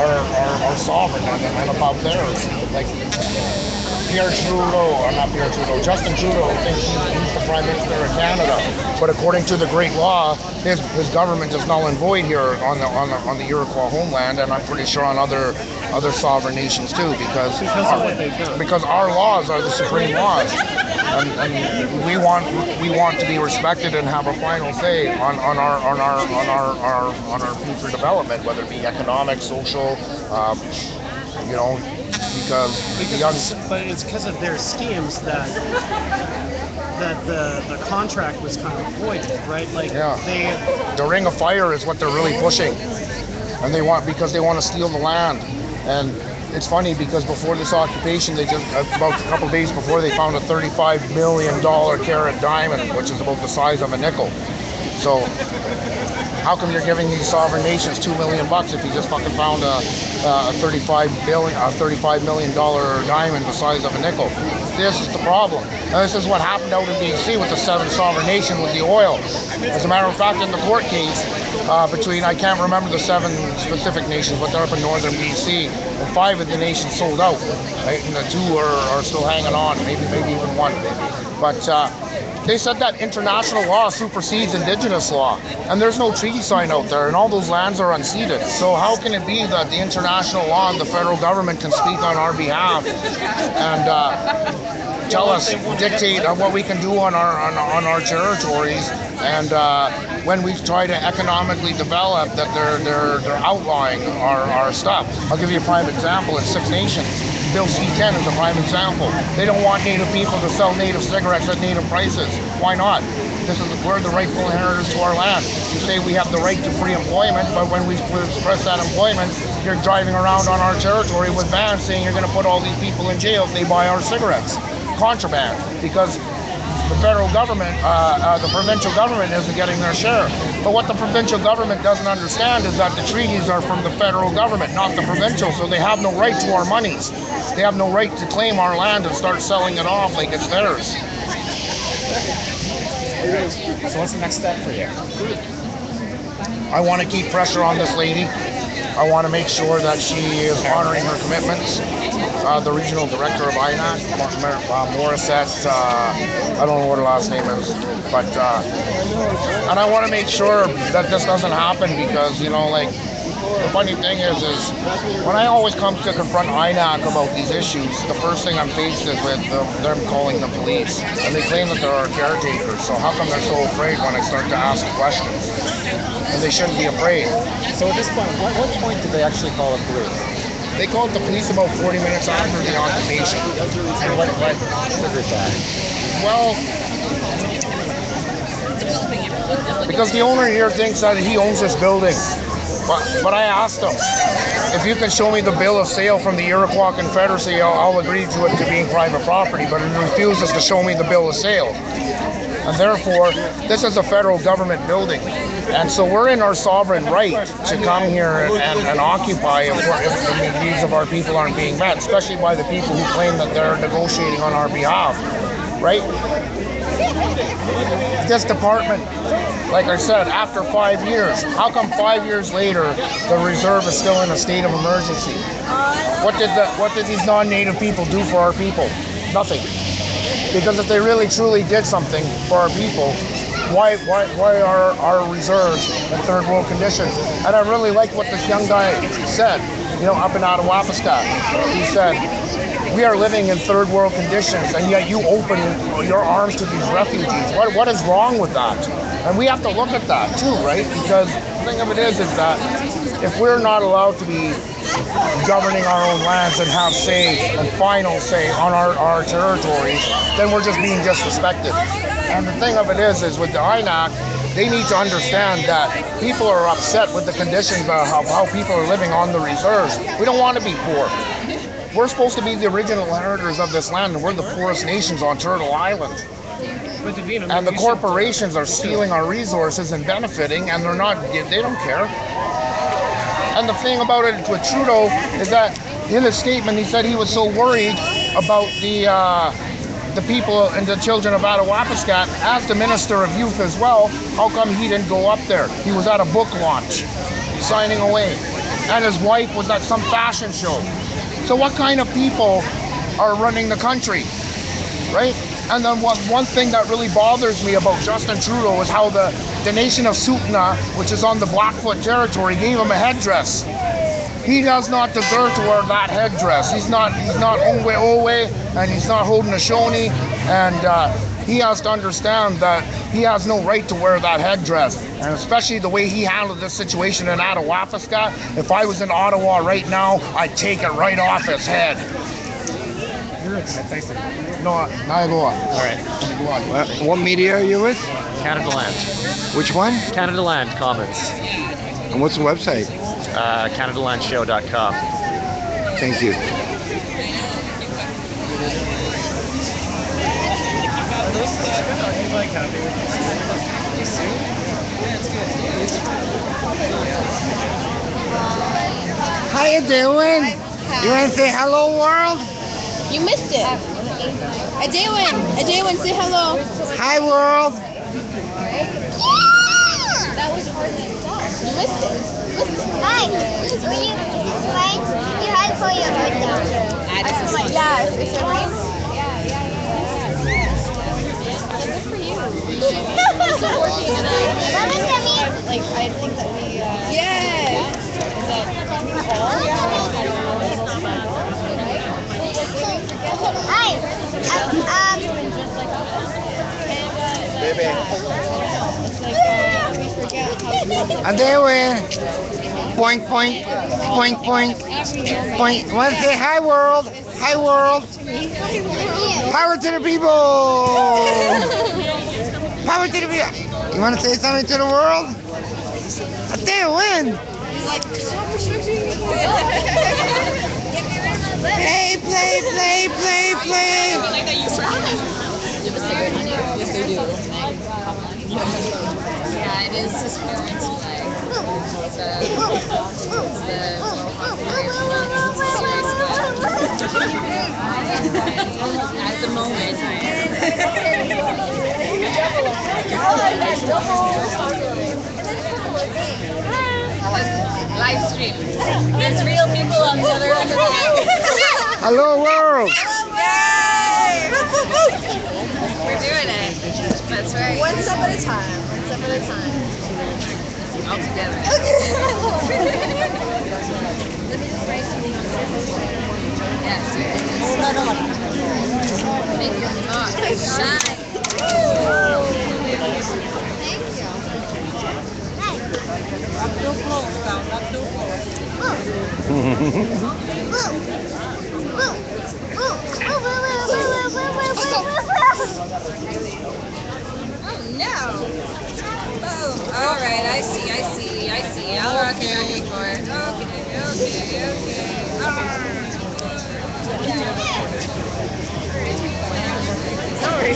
sovereign and above theirs? Like Justin Trudeau thinks he's the Prime Minister of Canada, but according to the Great Law, his government is null and void here on the Iroquois homeland, and I'm pretty sure on other sovereign nations too, because our laws are the supreme laws, and we want to be respected and have a final say on our future development, whether it be economic, social, you know, but it's because of their schemes that the contract was kind of avoided, right? Like the Ring of Fire is what they're really pushing, and because they want to steal the land. And it's funny because before this occupation, they just about a couple of days before, they found a $35 million carat diamond, which is about the size of a nickel. So how come you're giving these sovereign nations $2 million if you just fucking found a $35 million diamond the size of a nickel? This is the problem. And this is what happened out in BC with the 7 sovereign nations with the oil. As a matter of fact, in the court case between, I can't remember the 7 specific nations, but they're up in northern BC, and 5 of the nations sold out, right? And the 2 are still hanging on, maybe even 1. But they said that international law supersedes indigenous law, and there's no treaty sign out there, and all those lands are unceded. So how can it be that the international law and the federal government can speak on our behalf and tell us, dictate what we can do on our territories, and when we try to economically develop, that they're outlawing our stuff? I'll give you a prime example. In 6 Nations, Bill C-10 is a prime example. They don't want native people to sell native cigarettes at native prices. Why not? We're the rightful inheritors to our land. You say we have the right to free employment, but when we express that employment, you're driving around on our territory with bans saying you're going to put all these people in jail if they buy our cigarettes. Contraband, because the federal government, the provincial government isn't getting their share. But what the provincial government doesn't understand is that the treaties are from the federal government, not the provincial, so they have no right to our monies. They have no right to claim our land and start selling it off like it's theirs. So what's the next step for you? I want to keep pressure on this lady. I want to make sure that she is honoring her commitments. The regional director of INAC, Morissette, I don't know what her last name is, but, and I want to make sure that this doesn't happen, because, you know, like, the funny thing is when I always come to confront INAC about these issues, the first thing I'm faced with them calling the police, and they claim that they're our caretakers. So how come they're so afraid when I start to ask questions? And they shouldn't be afraid. So at this point, what point did they actually call the police? They called the police about 40 minutes after the occupation. And what triggered that? Well, because the owner here thinks that he owns this building. But I asked him, if you can show me the bill of sale from the Iroquois Confederacy, I'll agree to it to being private property, but he refuses to show me the bill of sale. And therefore, this is a federal government building. And so we're in our sovereign right to come here and occupy if the needs of our people aren't being met, especially by the people who claim that they're negotiating on our behalf, right? This department, like I said, after 5 years, how come 5 years later the reserve is still in a state of emergency? What did these non-native people do for our people? Nothing. Because if they really truly did something for our people, why are our reserves in third world conditions? And I really liked what this young guy said, up in Attawapiskat. He said, we are living in third world conditions, and yet you open your arms to these refugees. What is wrong with that? And we have to look at that too, right? Because the thing of it is that if we're not allowed to be governing our own lands and have say and final say on our territories, then we're just being disrespected. And the thing of it is with the INAC, they need to understand that people are upset with the conditions of how people are living on the reserves. We don't want to be poor. We're supposed to be the original inheritors of this land, and we're the poorest nations on Turtle Island. And the corporations are stealing our resources and benefiting, and they don't care. And the thing about it with Trudeau is that in his statement he said he was so worried about the people and the children of Attawapiskat. As the Minister of Youth as well, how come he didn't go up there? He was at a book launch, signing away. And his wife was at some fashion show. So what kind of people are running the country, right? And then one thing that really bothers me about Justin Trudeau is how the nation of Tsuut'ina, which is on the Blackfoot territory, gave him a headdress. He does not deserve to wear that headdress. He's not Ongwe Owe, and he's not Haudenosaunee, and he has to understand that he has no right to wear that headdress. And especially the way he handled this situation in Attawapiskat. If I was in Ottawa right now, I'd take it right off his head. No, Naigoa. All right. What media are you with? Canada Land. Which one? Canada Land Commons. And what's the website? CanadaLandShow.com. Thank you. How you doing? You want to say hello, world? You missed it. Adewin, say hello. Hi, world. That was hard to do. You missed it. Hi. You had to put your head down. Yeah, it's a ring. Good for you. You're still working, and I think that we. Yeah. Hi. And there we point. Want to say hi, world? Hi, world. Power to the people. Power to the people. You want to say something to the world? There win. Play. Yes, they do. Yeah, it is his parents' play. It's at the moment. Live stream. There's real people on the other end of the house. Hello, world. Yay! We're doing it. That's right. One step at a time. All together. Yes. Thank you. Oh, shine. Not too close now, not too Oh no! All right, I see. I'll rock it on your floor. Okay. Sorry.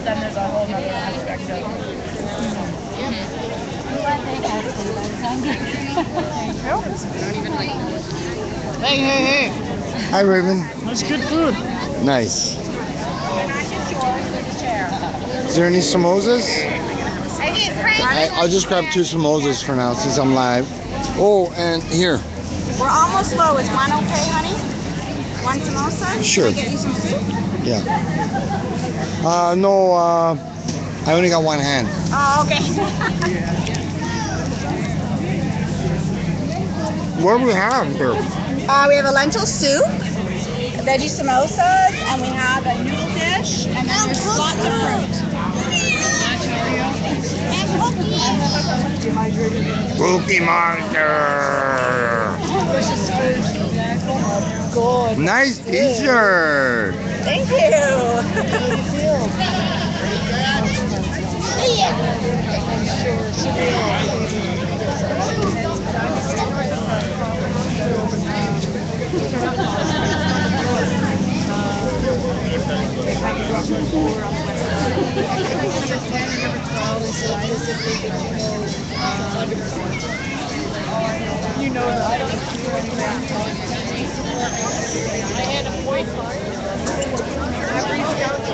Then there's a whole other aspect of Hey. Hi, Raven. That's good food. Nice. Is there any samosas? I'll just grab 2 samosas for now since I'm live. Oh, and here. We're almost low. Is one okay, honey? One samosa? Sure. Can I get you some soup? Yeah. No, I only got one hand. Oh, okay. What do we have here? We have a lentil soup, veggie samosas, and we have a noodle dish, and then there's lots of fruit. Cookie Monster. Nice t-shirt. Thank you. You know that I don't do anything. I had a point card. I reached out to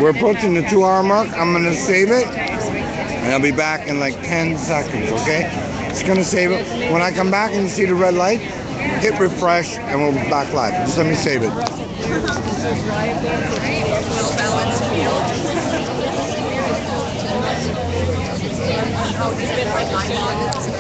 We're approaching the 2-hour mark. I'm gonna save it, and I'll be back in like 10 seconds. Okay? It's gonna save it. When I come back and you see the red light, hit refresh, and we'll be back live. Just let me save it.